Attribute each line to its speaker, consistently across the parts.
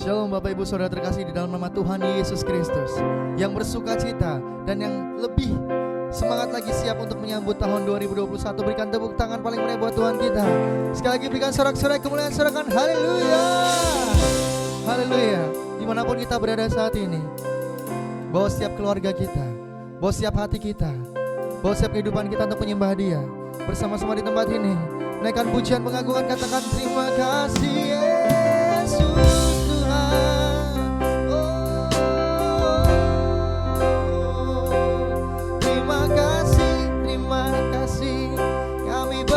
Speaker 1: Shalom Bapak Ibu Saudara terkasih di dalam nama Tuhan Yesus Kristus, yang bersuka cita dan yang lebih semangat lagi siap untuk menyambut tahun 2021. Berikan tepuk tangan paling meriah buat Tuhan kita. Sekali lagi berikan sorak-sorai kemuliaan, sorakan haleluya. Haleluya. Dimanapun kita berada saat ini, bawa setiap keluarga kita, bawa setiap hati kita, bawa setiap kehidupan kita untuk menyembah Dia. Bersama-sama di tempat ini naikkan pujian pengagungan, katakan terima kasih Yesus.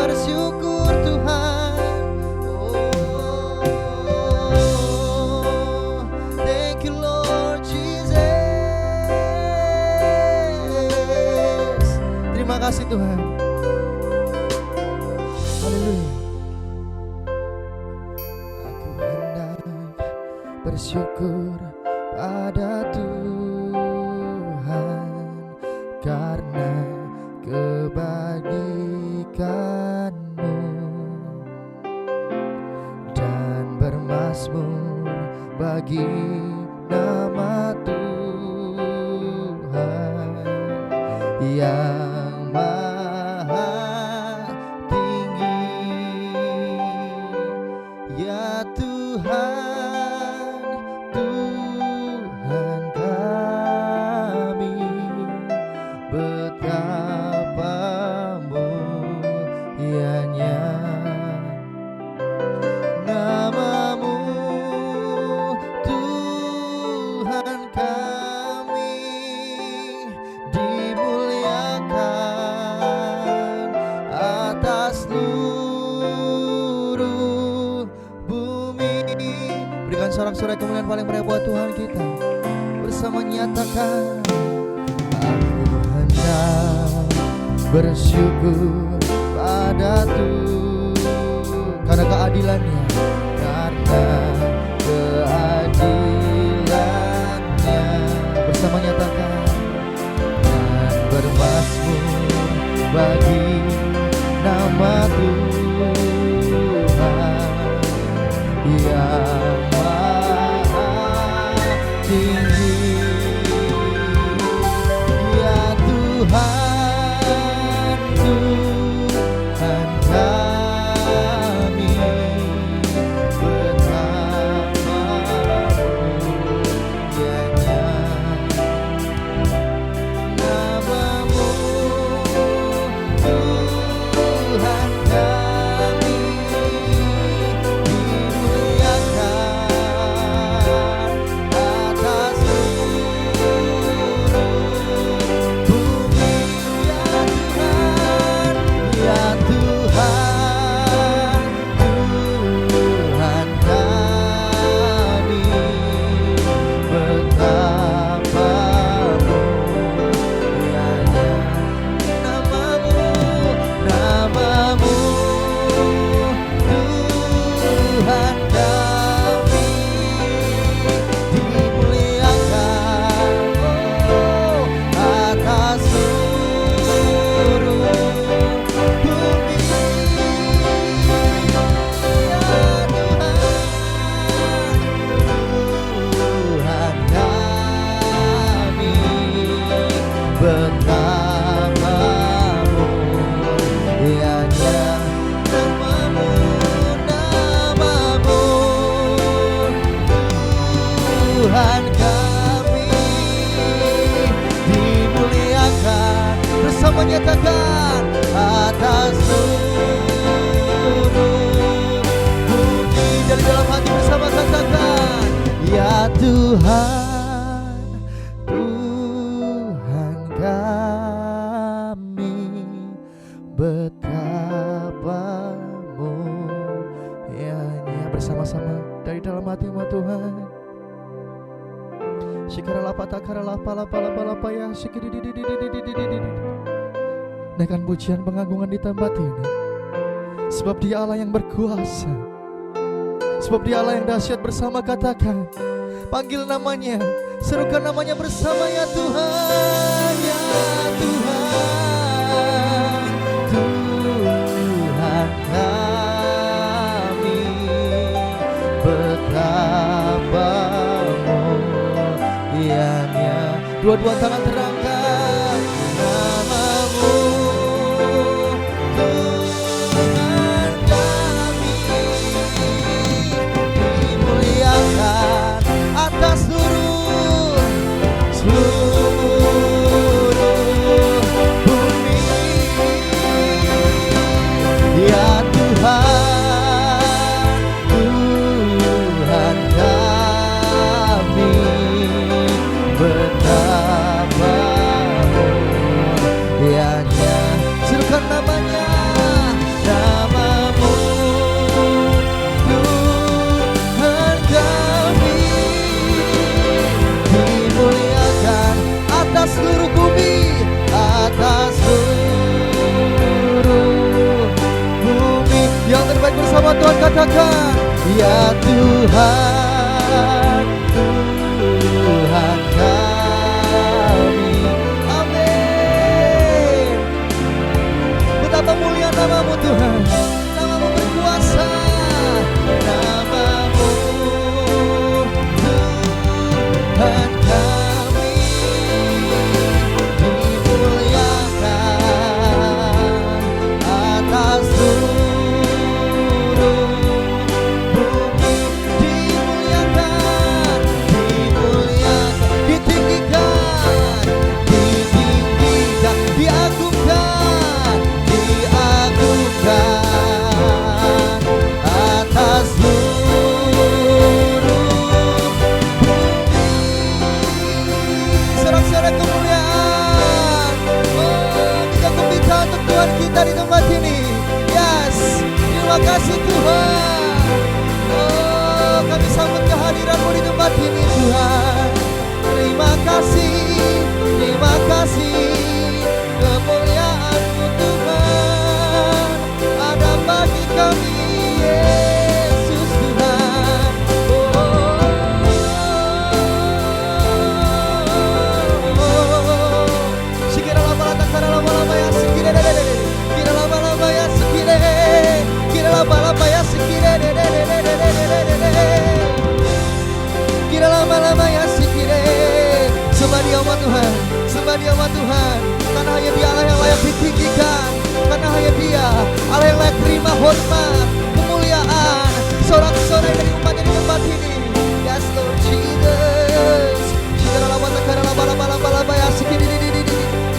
Speaker 2: Bersyukur Tuhan, thank you Lord Jesus.
Speaker 1: Terima kasih Tuhan. Haleluya.
Speaker 2: Aku hendak bersyukur pada Tuhan karena kebajikan-Mu dan bermazmur bagi nama Tuhan yang maha tinggi. Ya Tuhan, Tuhan kami, betapa mulianya nama-Mu, Tuhan kami, dimuliakan atas seluruh bumi.
Speaker 1: Berikan sorak-sorai kemuliaan paling meriah buat Tuhan kita. Bersama nyatakan,
Speaker 2: aku hendak bersyukur pada Tuhan
Speaker 1: karena keadilannya,
Speaker 2: karena keadilannya,
Speaker 1: bersama nyatakan,
Speaker 2: dan bermazmur bagi nama Tuhan yang maha tinggi. Ya Tuhan, Tuhan kami, betapa mulianya nama-Mu, Tuhan kami, dimuliakan atas seluruh bumi. Ya Tuhan, Tuhan kami, betapa mulianya nama-Mu, nama-Mu, Tuhan kami, dimuliakan atas seluruh bumi. Ya Tuhan, Tuhan kami, betapa mulianya nama-Mu, nama-Mu, Tuhan kami, dimuliakan. Bersama nyatakan atas seluruh bumi. Dari dalam hati bersama katakan, ya Tuhan, Tuhan kami, betapa mulianya.
Speaker 1: bersama-sama dari dalam hati Tuhan. Shikaralapatakaralapalapalapalapa shikididididididididididid. Naikkan pujian pengagungan di tempat ini, sebab Dia Allah yang berkuasa, sebab Dia Allah yang dahsyat. Bersama katakan, panggil namanya, serukan namanya bersama. Ya Tuhan, ya Tuhan,
Speaker 2: Tuhan kami, betapa
Speaker 1: Dua-dua tangan terangkan namamu, Tuhan kami, dimuliakan atas seluruh bumi. Ya Tuhan, Tuhan kami, betapa mulianya. Serukan namanya, namamu, Tuhan kami, dimuliakan atas seluruh bumi, atas seluruh bumi. Yang terbaik bersama Tuhan katakan, ya Tuhan, Tuhan kami. Amin. Betapa mulia namamu Tuhan, namamu berkuasa, namamu Tuhan kami, dimuliakan atas seluruh bumi, dimuliakan, ditinggikan, diagungkan atas seluruh bumi. Sorak-sorak kemuliaan, kita gembira untuk Tuhan kita di tempat ini. Yes, terima kasih Tuhan. Oh, kami sambut kehadiran-Mu di tempat ini Tuhan. Terima kasih, kemuliaan-Mu Tuhan ada bagi kami, Yesus Tuhan. Sikira lama-lama takara lama-lama ya sikire dedede, kira lama-lama ya sikire, kira lama-lama ya sikire dedede, kira lama-lama ya sikire. Sembah Dia umat Tuhan, sembah Dia umat Tuhan, karena hanya Dia Allah yang layak ditinggikan, karena hanya Dia Allah yang layak terima hormat, kemuliaan, sorak-sorai dari umatnya di tempat ini. Yes Lord Jesus. Sikira lama takara lama-lama ya sikire dedede,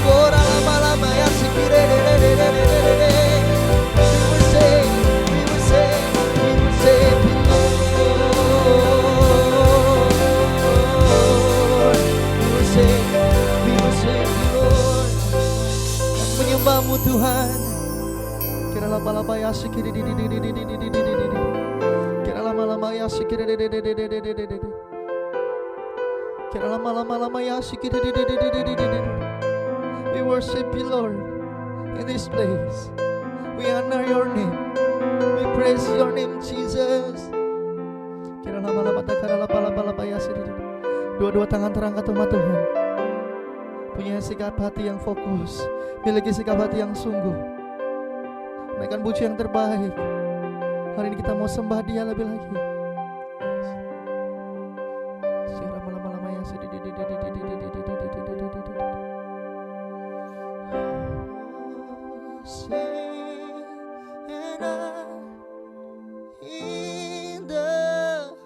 Speaker 1: kora lama-lama ya sikire dedede. We will sing, we will sing, we will sing the Lord. We will sing, we will sing the Lord. Menyembahmu Tuhan. Kira lama-lama ya sikire dedede, kira lama-lama ya sikire dedede, kira lama-lama ya sikire dedede. We worship you Lord in this place. We honor your name. We praise your name Jesus. Kira lama-lama takara lama-lama ya sikire. Dua-dua tangan terangkat umat Tuhan. Punya sikap hati yang fokus, miliki sikap hati yang sungguh, naikkan puji yang terbaik. Hari ini kita mau sembah Dia lebih lagi. Lama-lama ya in the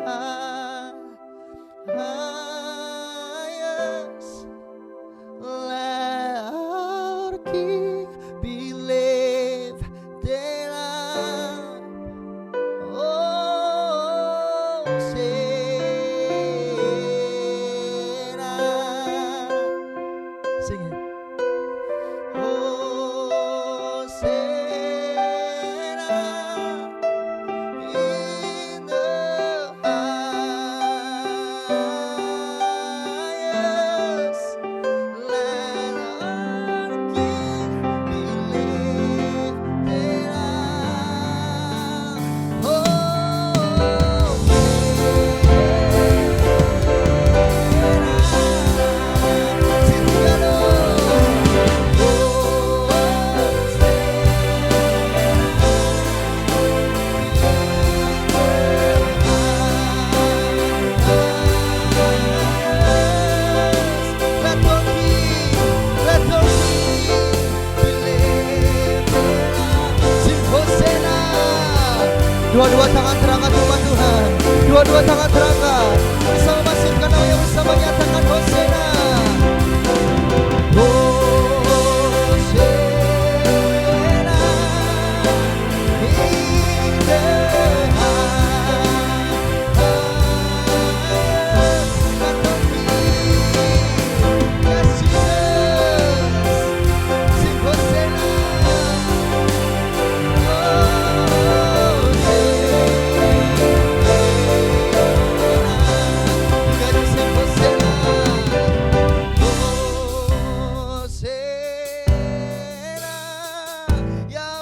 Speaker 1: highest, let our King be lifted up. Oh, sing it. Oh, in the highest, let our King Dua-dua tangan terangkat umat Tuhan. Dua-dua tangan terangkat. Bersama masifkan nama yang bersama nyatakan Hosana.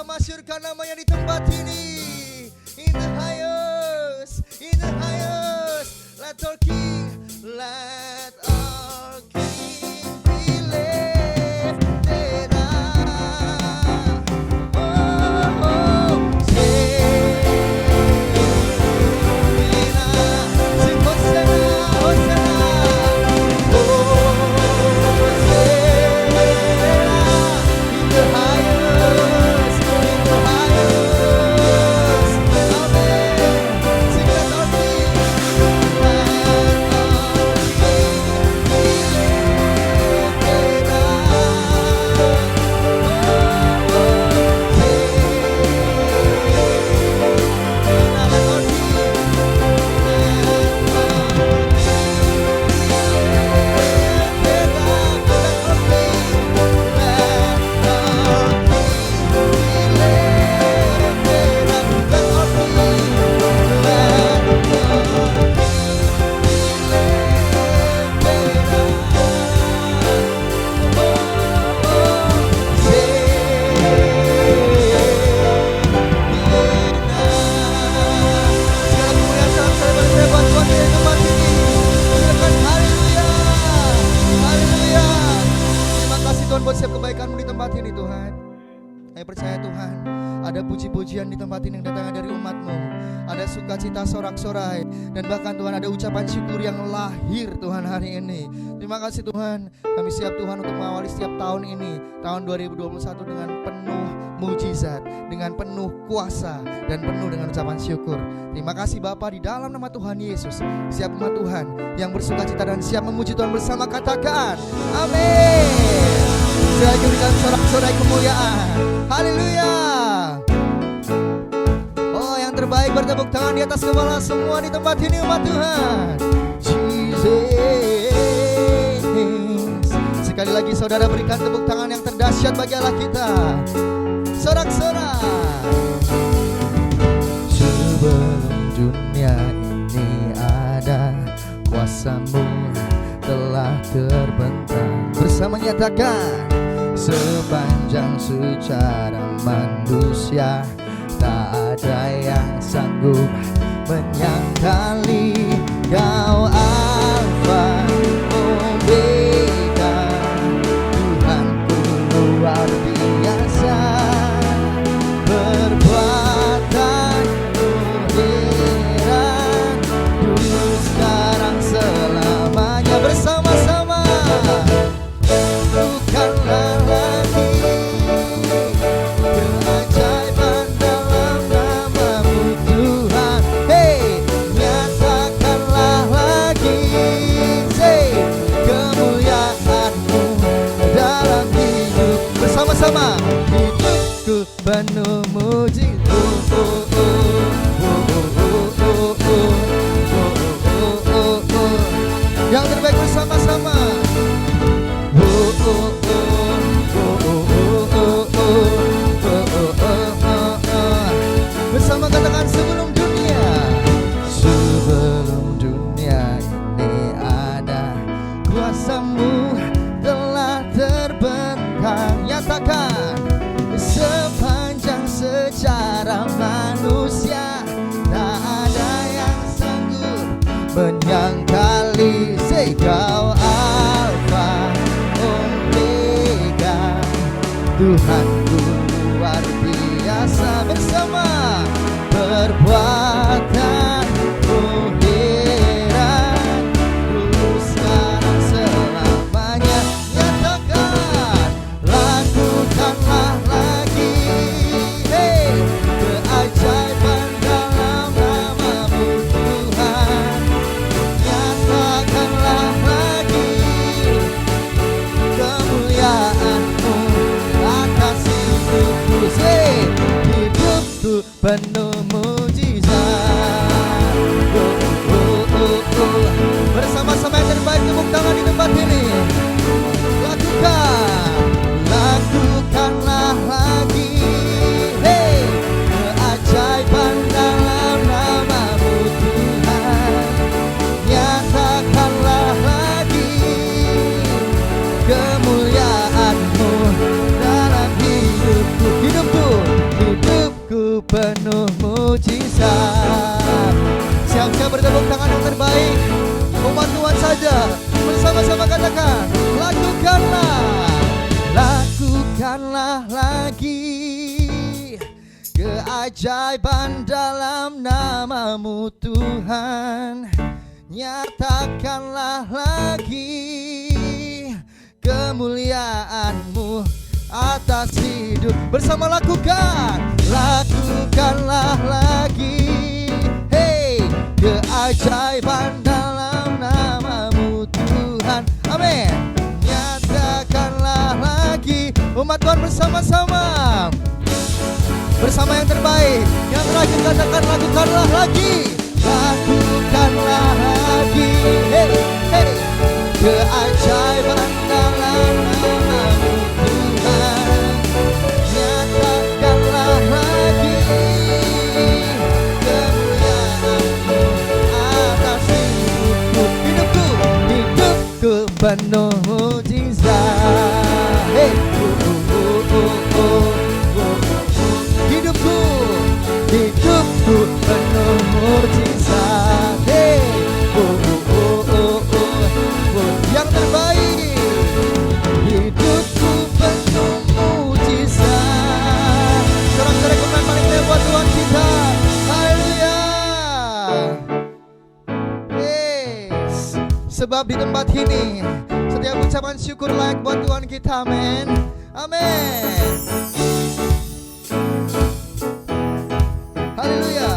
Speaker 1: Masyurkan namanya di tempat ini. In the highest, let our King be lifted up. Sing Hosanna, Hosanna. In the highest, buat setiap kebaikan-Mu di tempat ini Tuhan. Saya percaya Tuhan, ada puji-pujian di tempat ini yang datangnya dari umat-Mu. Ada sukacita sorak-sorai, dan bahkan Tuhan ada ucapan syukur yang lahir Tuhan hari ini. Terima kasih Tuhan, kami siap Tuhan untuk mengawali setiap tahun ini, tahun 2021 dengan penuh mujizat, dengan penuh kuasa, dan penuh dengan ucapan syukur. Terima kasih Bapa, di dalam nama Tuhan Yesus. Siap umat Tuhan yang bersukacita dan siap memuji Tuhan bersama, katakan amin. Saya berikan sorak-sorai kemuliaan. Haleluya. Oh, yang terbaik bertepuk tangan di atas kepala semua di tempat ini umat Tuhan. Jesus. Sekali lagi saudara berikan tepuk tangan yang terdahsyat bagi Allah kita. Sorak-sorai. Sebelum dunia ini ada, kuasa-Mu telah terbentang. Bersama nyatakan, sepanjang sejarah manusia tak ada yang sanggup menyangkali Kau Alfa Omega, Tuhanku luar biasa, perbuatanmu heran, dulu sekarang selamanya. Bersama-sama, bukanlah lagi keajaiban dalam nama-Mu Tuhan. Hey, nyatakanlah lagi, say, kemuliaan-Mu dalam hidup. Bersama-sama, hidupku penuh muji. Yang terbaik bersama-sama. Bersama katakan, sebelum dunia ini ada, kuasa-Mu telah terbentang. Nyatakan, sepanjang sejarah manusia tak ada yang sanggup menyangkali. Say, Kau Alfa Omega, Tuhanku luar biasa. Bersama, perbuatanmu heran, dulu sekarang selamanya. Nyatakan, lakukanlah lagi, hey, keajaiban dalam
Speaker 2: Hidupku penuh mujizat.
Speaker 1: Bersama-sama yang terbaik, tepuk tangan di tempat ini.
Speaker 2: Lakukanlah lagi, hey, keajaiban dalam nama-Mu Tuhan. Nyatakanlah lagi kemuliaan-Mu dalam hidupku penuh mujizat.
Speaker 1: Siap-siap bertepuk tangan yang terbaik. Umat Tuhan saja bersama-sama katakan,
Speaker 2: Lakukanlah lagi keajaiban dalam nama-Mu Tuhan. Nyatakanlah lagi kemuliaan-Mu atas hidup.
Speaker 1: bersama
Speaker 2: Lakukanlah lagi, hey, keajaiban dalam nama-Mu Tuhan. Amin. Nyatakanlah lagi.
Speaker 1: umat Tuhan bersama-sama. Bersama yang terbaik. Yang terakhir katakan, lakukanlah lagi.
Speaker 2: Lakukanlah lagi, hey, hey, keajaiban dalam nama-Mu Tuhan. Nyatakanlah lagi kemuliaan-Mu atas hidupku penuh mujizat. Hey, hidupku penuh mujizat. Hey,
Speaker 1: Yang terbaik.
Speaker 2: hidupku penuh mujizat.
Speaker 1: Sorak-sorai kemenangan paling indah buat Tuhan kita. Haleluya. Yes. Sebab di tempat ini setiap ucapan syukur layak buat Tuhan kita. Amin. Amin. Haleluya.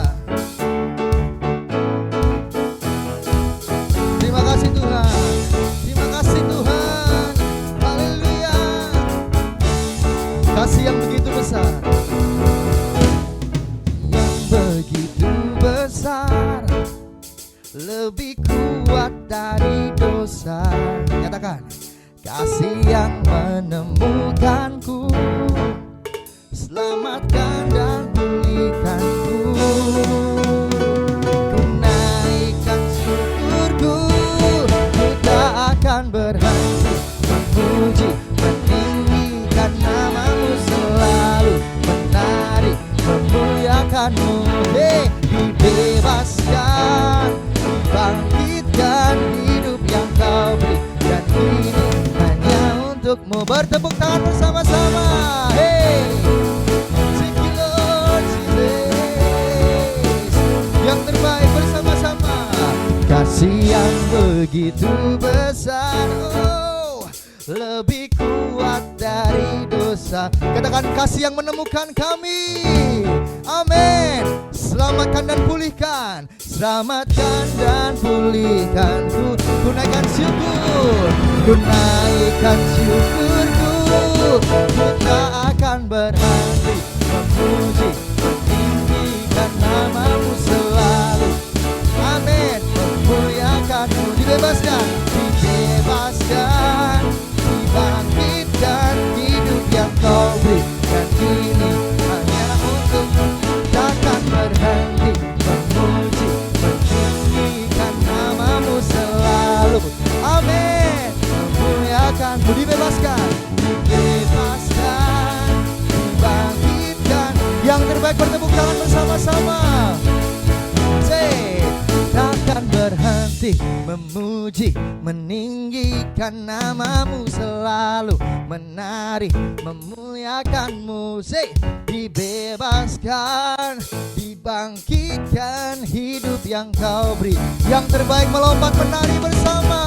Speaker 1: Terima kasih Tuhan. Terima kasih Tuhan. Haleluya. Kasih yang begitu besar.
Speaker 2: Yang begitu besar, lebih kuat dari dosa.
Speaker 1: Nyatakan.
Speaker 2: Kasih yang menemukanku, selamatkan dan pulihkanku. Ku naikkan syukurku, ku tak akan berhenti memuji, meninggikan nama-Mu selalu, menari, memuliakan-Mu. Hey, dibebaskan, dibangkitkan, hidup yang Kau beri, dan ini hanya untuk-Mu. Bertepuk tangan bersama-sama. Hey, thank you Lord Jesus.
Speaker 1: Yang terbaik bersama-sama.
Speaker 2: Kasih yang begitu besar, oh, lebih kuat dari dosa.
Speaker 1: Katakan, kasih yang menemukan kami. Amin. Selamatkan dan pulihkan.
Speaker 2: Selamatkan dan pulihkanku. Ku naikkan syukur, ku naikkan syukurku. Ku tak akan berhenti memuji, meninggikan nama-Mu selalu. Amin. Memuliakan-Mu. Dibebaskan, dibebaskan, dibangkitkan, hidup yang Kau beri, dan ini hanya untuk-Mu. Takkan berhenti memuji, meninggikan nama-Mu selalu. Amin. Memuliakan-Mu. Dibebaskan, dibebaskan, dibangkitkan.
Speaker 1: Yang terbaik bertepuk tangan bersama-sama.
Speaker 2: Say, takkan berhenti memuji, meninggikan nama-Mu selalu, menari, memuliakan-Mu. Say, dibebaskan, dibangkitkan, hidup yang Kau beri.
Speaker 1: Yang terbaik melompat menari bersama.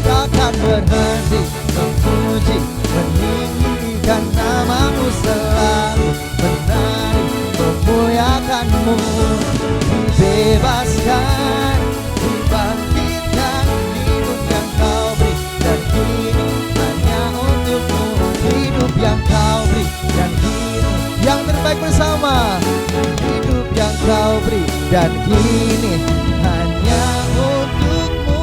Speaker 2: Takkan berhenti memuji, meninggikan nama-Mu selalu, menari, memuliakan-Mu. Dibebaskan, dibangkitkan, hidup yang Kau beri, dan ini hanya untuk-Mu. Hidup yang Kau beri, dan ini
Speaker 1: Yang
Speaker 2: baik bersama. Hidup yang kau beri dan kini hanya untukmu.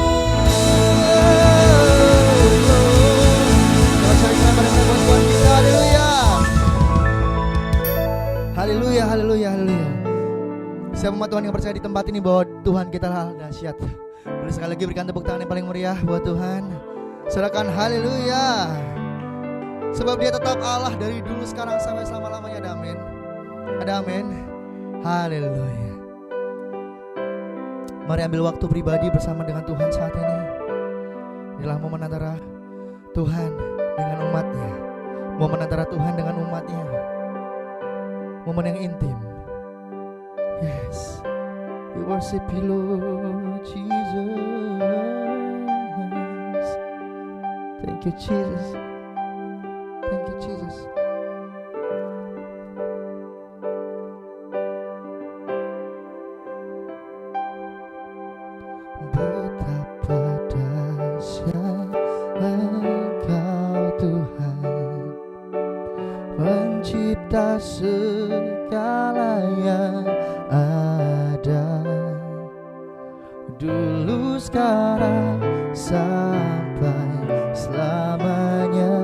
Speaker 2: Kita saksikan pada buat Tuhan kita. Haleluya. Haleluya, haleluya, haleluya. Siapa umat Tuhan yang percaya di tempat ini bahwa Tuhan kita lah dahsyat. Boleh sekali lagi berikan tepuk tangan yang paling meriah buat Tuhan. Serahkan haleluya. Sebab dia tetap Allah dari dulu sekarang sampai selama-lamanya. Ada amin. Ada amin. Haleluya. Mari ambil waktu pribadi bersama dengan Tuhan saat ini. Inilah momen antara Tuhan dengan umatnya. Momen antara Tuhan dengan umatnya. Momen yang intim. Yes. We worship you Lord Jesus. Thank you Jesus. Thank you Jesus. Betapa dahsyat Engkau Tuhan, pencipta segala yang ada, dulu sekarang sampai selamanya.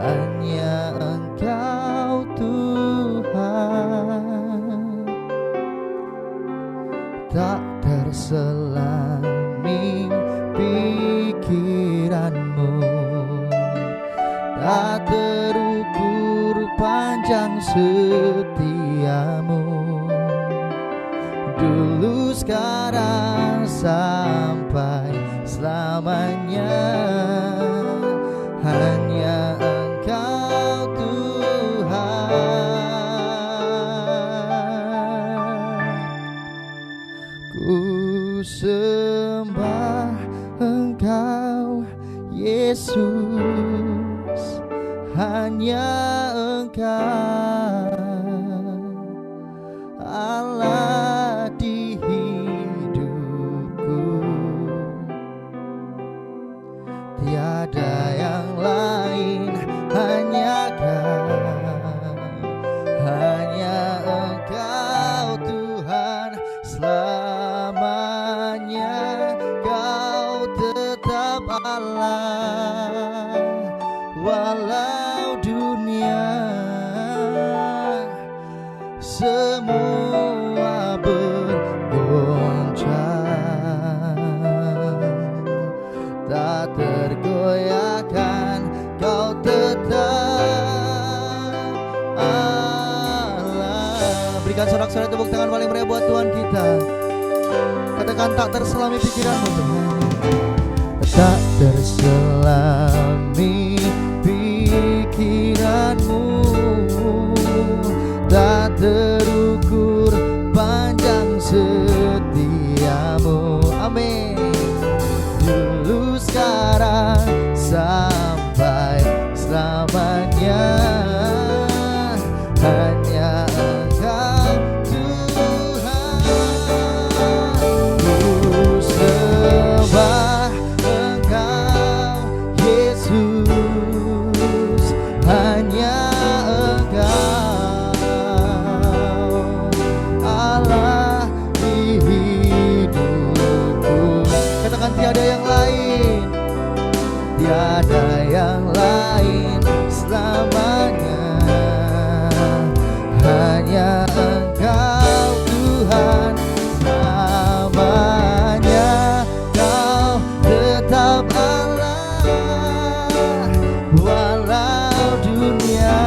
Speaker 2: Hanya Engkau Tuhan, tak terselami pikiranmu, tak terukur panjang setiamu, dulu sekarang sampai selamanya. Hanya Engkau Tuhan. Ku sembah Engkau Yesus, hanya Engkau Allah di hidupku. Tiada yang lain, hanya Kau, hanya Engkau Tuhan selamanya. Kau tetap Allah, walau dunia semua bergoncang, tak tergoyahkan. Kau tetap Allah. Berikan sorak-sorai tepuk tangan paling meriah buat Tuhan kita. Katakan tak terselami pikiranmu Tuhan, tak terselami pikiranmu, tak terukur panjang setiamu. Amin. Dulu sekarang sampai selamanya. Hanya Engkau Tuhan. Ku sembah Engkau Yesus, hanya Engkau Allah di hidupku. Katakan tiada yang lain, tiada yang lain selamanya. Hanya Engkau Tuhan selamanya. Kau tetap Allah, walau dunia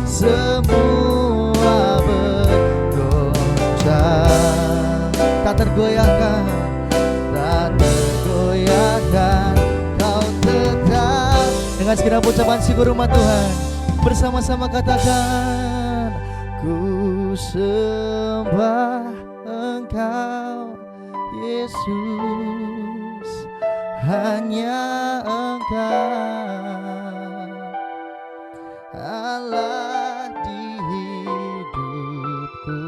Speaker 2: semua bergoncang, tak tergoyahkan, tak tergoyahkan. Kau tetap. Dengan segenap ucapan syukur umat Tuhan, bersama-sama katakan, ku sembah Engkau Yesus, hanya Engkau Allah di hidupku.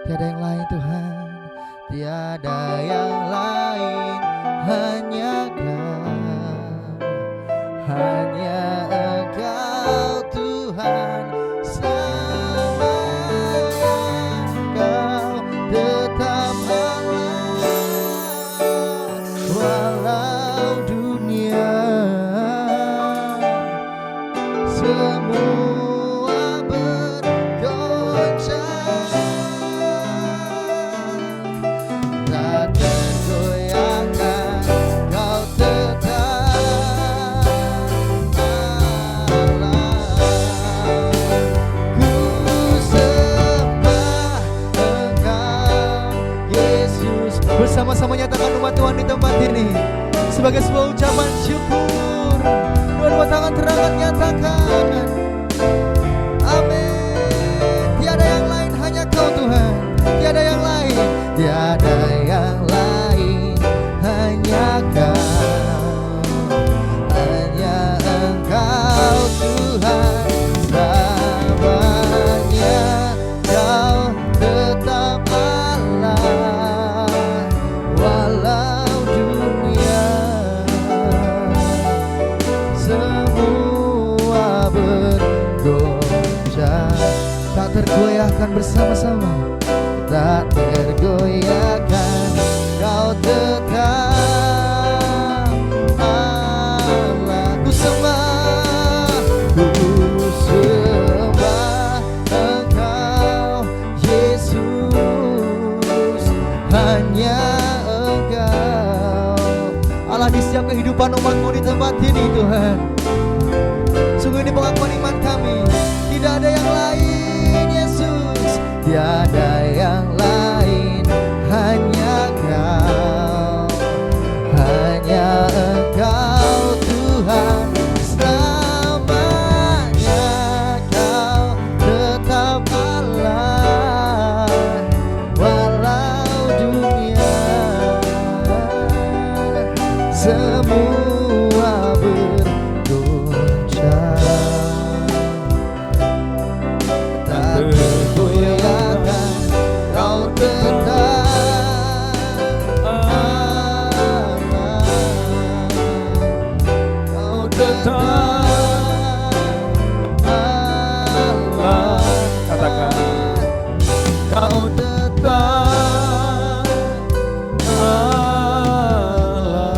Speaker 2: Tiada yang lain Tuhan, tiada yang lain, hanya Kau, hanya Engkau ucapan syukur. Dua-dua tangan terangkat nyatakan. Amin. Tiada yang lain, hanya Kau Tuhan. Tiada yang lain, tiada yang lain, hanya Kau. Hanya Engkau Tuhan. Selamanya Kau tetap Allah. Walau dunia semua bergoncang, tak tergoyahkan bersama-sama, tak tergoyahkan. Kau tetap Allah. Ku sembah Engkau Yesus, hanya Engkau Allah di setiap kehidupan umat-Mu di tempat ini Tuhan. Sungguh ini pengakuan iman kami, tidak ada yang lain Yesus, tiada yang lain, hanya Kau, hanya Engkau Tuhan. Selamanya Kau tetap Allah, walau dunia semua bergoncang, tak tergoyahkan. Kau tetap Allah, Kau tetap Allah.
Speaker 3: Katakan,
Speaker 2: Kau tetap Allah.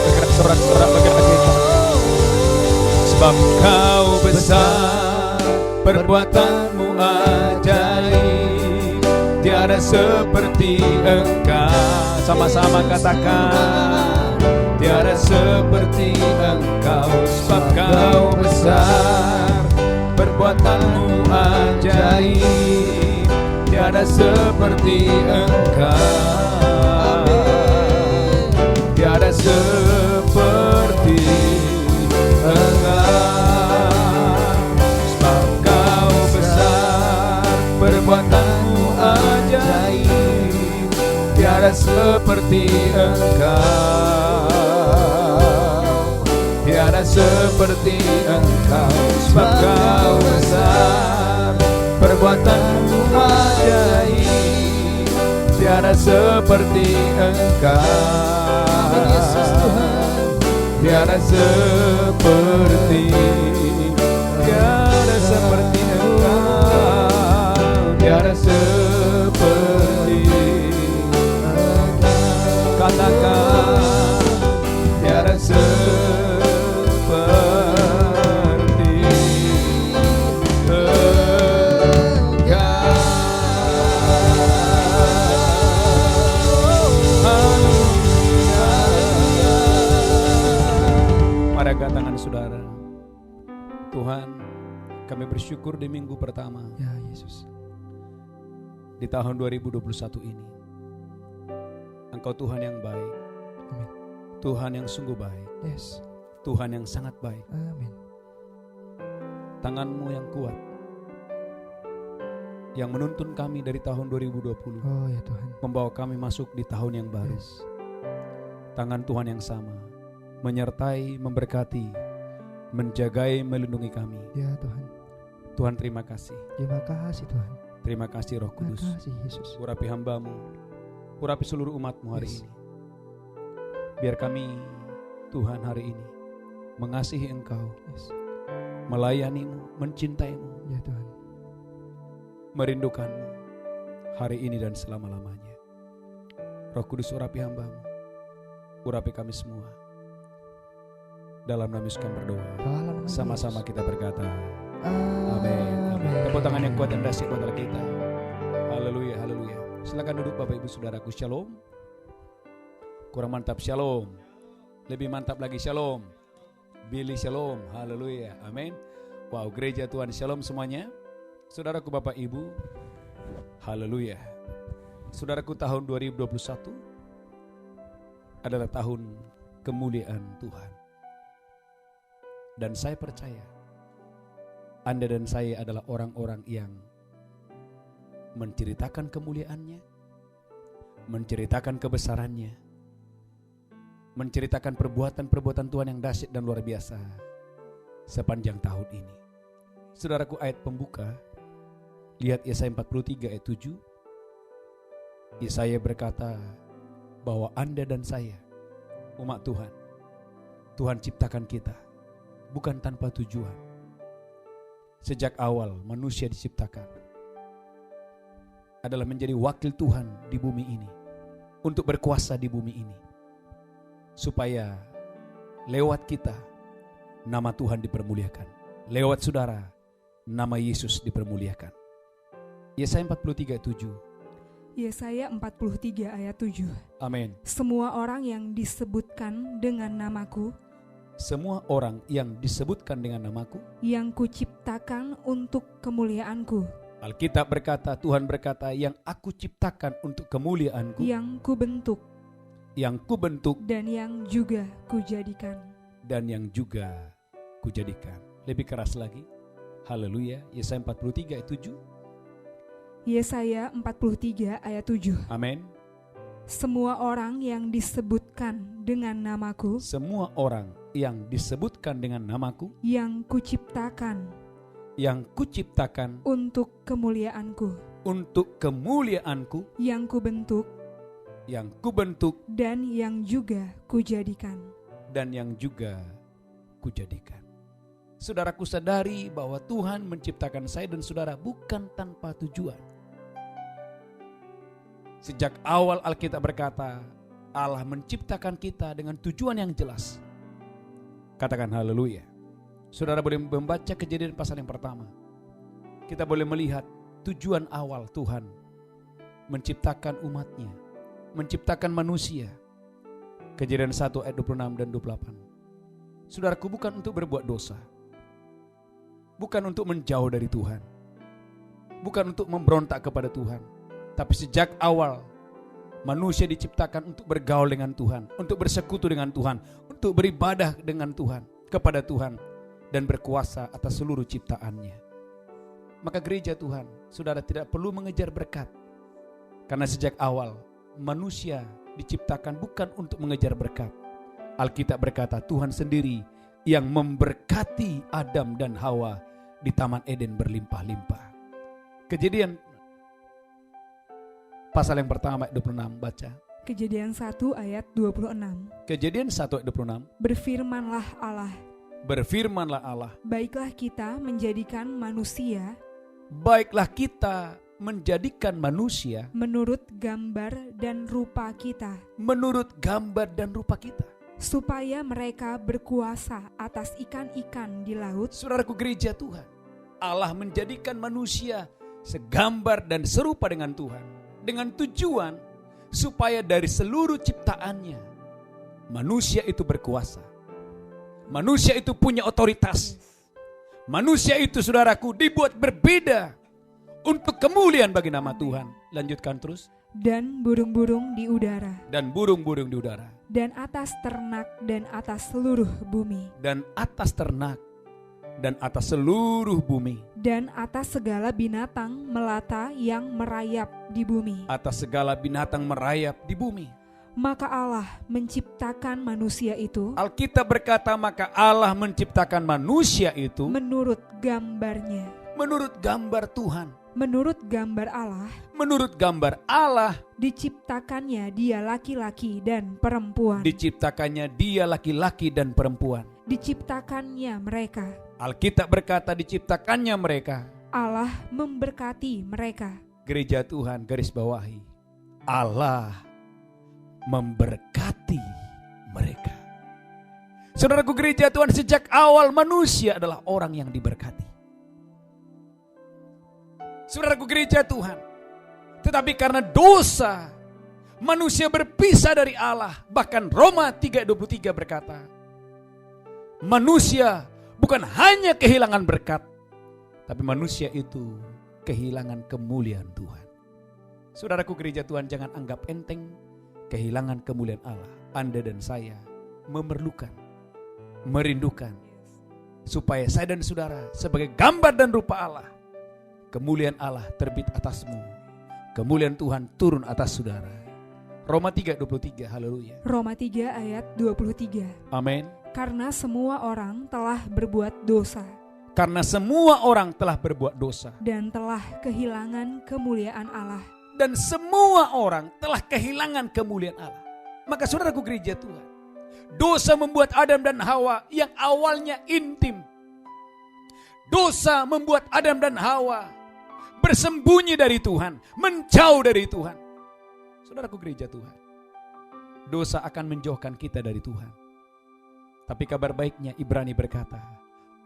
Speaker 3: bergerak sorak-sorak bergerak kita. Sebab Kau besar, perbuatan-Mu ajaib, tiada seperti Engkau. Sama-sama katakan, tiada seperti Engkau. Sebab Kau besar, perbuatan-Mu ajaib, tiada seperti Engkau. Tiada seperti Engkau. Sebab Kau besar, perbuatan-Mu ajaib, tiada seperti Engkau. Tiada seperti Engkau. Sebab Kau besar, perbuatan-Mu ajaib, tiada seperti Engkau.
Speaker 2: Yesus Tuhan,
Speaker 3: Tiada seperti, tiada seperti Engkau, tiada seperti Engkau. Katakan, tiada seperti Mari angkat tangan saudara. Tuhan, kami bersyukur di minggu pertama
Speaker 2: ya Yesus.
Speaker 3: di tahun 2021 ini. Engkau Tuhan yang baik,
Speaker 2: Amin.
Speaker 3: Tuhan yang sungguh baik,
Speaker 2: Yes.
Speaker 3: Tuhan yang sangat baik.
Speaker 2: Amin.
Speaker 3: Tangan-Mu yang kuat yang menuntun kami dari tahun 2020
Speaker 2: Oh ya Tuhan.
Speaker 3: membawa kami masuk di tahun yang baru.
Speaker 2: Yes.
Speaker 3: Tangan Tuhan yang sama menyertai, memberkati, menjagai, melindungi kami.
Speaker 2: Ya Tuhan.
Speaker 3: Tuhan, terima kasih.
Speaker 2: Terima kasih Tuhan.
Speaker 3: Terima kasih Roh
Speaker 2: Terima
Speaker 3: Kudus.
Speaker 2: kasih Yesus.
Speaker 3: Urapi hamba-Mu, urapi seluruh umat-Mu hari
Speaker 2: Yes.
Speaker 3: ini. Biar kami, Tuhan, hari ini mengasihi Engkau,
Speaker 2: Yes.
Speaker 3: melayani-Mu, mencintai-Mu,
Speaker 2: Ya Tuhan.
Speaker 3: merindukan-Mu hari ini dan selama-lamanya. Roh Kudus, urapi hamba-Mu, urapi kami semua. Dalam nama Yesus kami berdoa.
Speaker 2: Dalam nama
Speaker 3: Sama-sama
Speaker 2: Yesus.
Speaker 3: kita berkata,
Speaker 2: Amin.
Speaker 3: amin. Tepuk tangan yang kuat dan dahsyat buat kita. Haleluya, haleluya. Silakan duduk Bapak Ibu Saudaraku. Shalom. Kurang mantap, shalom. Lebih mantap lagi, shalom. Billy, shalom. Haleluya, amin. Wow, gereja Tuhan, shalom semuanya. Saudaraku Bapak Ibu, haleluya. Saudaraku, tahun 2021 adalah tahun kemuliaan Tuhan. Dan saya percaya Anda dan saya adalah orang-orang yang menceritakan kemuliaannya, menceritakan kebesarannya, menceritakan perbuatan-perbuatan Tuhan yang dahsyat dan luar biasa sepanjang tahun ini. Saudaraku, ayat pembuka, lihat Yesaya 43 ayat 7. Yesaya berkata bahwa Anda dan saya, umat Tuhan, Tuhan ciptakan kita bukan tanpa tujuan. Sejak awal manusia diciptakan adalah menjadi wakil Tuhan di bumi ini, untuk berkuasa di bumi ini, supaya lewat kita nama Tuhan dipermuliakan, lewat saudara nama Yesus dipermuliakan. Yesaya 43 ayat 7.
Speaker 4: Yesaya 43 ayat 7.
Speaker 3: Amin.
Speaker 4: Semua orang yang disebutkan dengan namaku,
Speaker 3: Semua orang yang disebutkan dengan namaku,
Speaker 4: yang kuciptakan untuk kemuliaanku,
Speaker 3: Alkitab berkata, Tuhan berkata, yang aku ciptakan untuk kemuliaanku,
Speaker 4: yang kubentuk
Speaker 3: yang kubentuk
Speaker 4: dan yang juga kujadikan.
Speaker 3: dan yang juga kujadikan. Lebih keras lagi. Haleluya. Yesaya 43 ayat 7.
Speaker 4: Yesaya 43 ayat 7.
Speaker 3: Amin.
Speaker 4: Semua orang yang disebutkan dengan namaku,
Speaker 3: Semua orang yang disebutkan dengan namaku,
Speaker 4: yang kuciptakan
Speaker 3: yang kuciptakan
Speaker 4: untuk kemuliaanku,
Speaker 3: untuk kemuliaanku,
Speaker 4: yang kubentuk
Speaker 3: yang kubentuk
Speaker 4: dan yang juga kujadikan.
Speaker 3: dan yang juga kujadikan. Saudaraku, sadari bahwa Tuhan menciptakan saya dan saudara bukan tanpa tujuan. Sejak awal Alkitab berkata, Allah menciptakan kita dengan tujuan yang jelas. Katakan haleluya. Saudara boleh membaca Kejadian pasal yang pertama. Kita boleh melihat tujuan awal Tuhan menciptakan umatnya, menciptakan manusia. Kejadian 1 ayat 26 dan 28. Saudaraku, bukan untuk berbuat dosa, bukan untuk menjauh dari Tuhan, bukan untuk memberontak kepada Tuhan. Tapi sejak awal manusia diciptakan untuk bergaul dengan Tuhan, untuk bersekutu dengan Tuhan, untuk beribadah dengan Tuhan, kepada Tuhan, dan berkuasa atas seluruh ciptaannya. Maka gereja Tuhan, saudara tidak perlu mengejar berkat, karena sejak awal manusia diciptakan bukan untuk mengejar berkat. Alkitab berkata Tuhan sendiri yang memberkati Adam dan Hawa di Taman Eden berlimpah-limpah. Kejadian pasal yang pertama ayat 26, baca.
Speaker 4: Kejadian 1 ayat 26.
Speaker 3: Kejadian 1 ayat 26.
Speaker 4: Berfirmanlah Allah,
Speaker 3: Berfirmanlah Allah,
Speaker 4: baiklah kita menjadikan manusia
Speaker 3: baiklah kita menjadikan manusia
Speaker 4: menurut gambar dan rupa kita,
Speaker 3: menurut gambar dan rupa kita.
Speaker 4: supaya mereka berkuasa atas ikan-ikan di laut,
Speaker 3: Saudaraku, gereja Tuhan, Allah menjadikan manusia segambar dan serupa dengan Tuhan, dengan tujuan supaya dari seluruh ciptaannya manusia itu berkuasa, manusia itu punya otoritas, manusia itu, saudaraku, dibuat berbeda untuk kemuliaan bagi nama Tuhan. Lanjutkan terus.
Speaker 4: dan burung-burung di udara,
Speaker 3: Dan burung-burung di udara,
Speaker 4: dan atas ternak dan atas seluruh bumi,
Speaker 3: dan atas ternak dan atas seluruh bumi,
Speaker 4: dan atas segala binatang melata yang merayap di bumi.
Speaker 3: atas segala binatang merayap di bumi.
Speaker 4: Maka Allah menciptakan manusia itu
Speaker 3: Alkitab berkata, maka Allah menciptakan manusia itu
Speaker 4: menurut gambarnya.
Speaker 3: menurut gambar Tuhan.
Speaker 4: Menurut gambar Allah,
Speaker 3: Menurut gambar Allah
Speaker 4: diciptakannya dia laki-laki dan perempuan.
Speaker 3: diciptakannya dia laki-laki dan perempuan.
Speaker 4: Diciptakannya mereka.
Speaker 3: Alkitab berkata diciptakannya mereka.
Speaker 4: Allah memberkati mereka.
Speaker 3: Gereja Tuhan, garis bawahi, Allah memberkati mereka. Saudaraku, gereja Tuhan, sejak awal manusia adalah orang yang diberkati. Saudaraku, gereja Tuhan, tetapi karena dosa manusia berpisah dari Allah. Bahkan Roma 3:23 berkata, manusia bukan hanya kehilangan berkat, tapi manusia itu kehilangan kemuliaan Tuhan. Saudaraku, gereja Tuhan, jangan anggap enteng kehilangan kemuliaan Allah. Anda dan saya memerlukan, merindukan, supaya saya dan saudara sebagai gambar dan rupa Allah, kemuliaan Allah terbit atasmu, kemuliaan Tuhan turun atas saudara. Roma 3:23, haleluya.
Speaker 4: Roma 3 ayat 23.
Speaker 3: Amin.
Speaker 4: Karena semua orang telah berbuat dosa
Speaker 3: Karena semua orang telah berbuat dosa.
Speaker 4: dan telah kehilangan kemuliaan Allah.
Speaker 3: Dan semua orang telah kehilangan kemuliaan Allah. Maka saudaraku gereja Tuhan, dosa membuat Adam dan Hawa yang awalnya intim. Dosa membuat Adam dan Hawa bersembunyi dari Tuhan, menjauh dari Tuhan. Saudaraku gereja Tuhan, dosa akan menjauhkan kita dari Tuhan. Tapi kabar baiknya Ibrani berkata,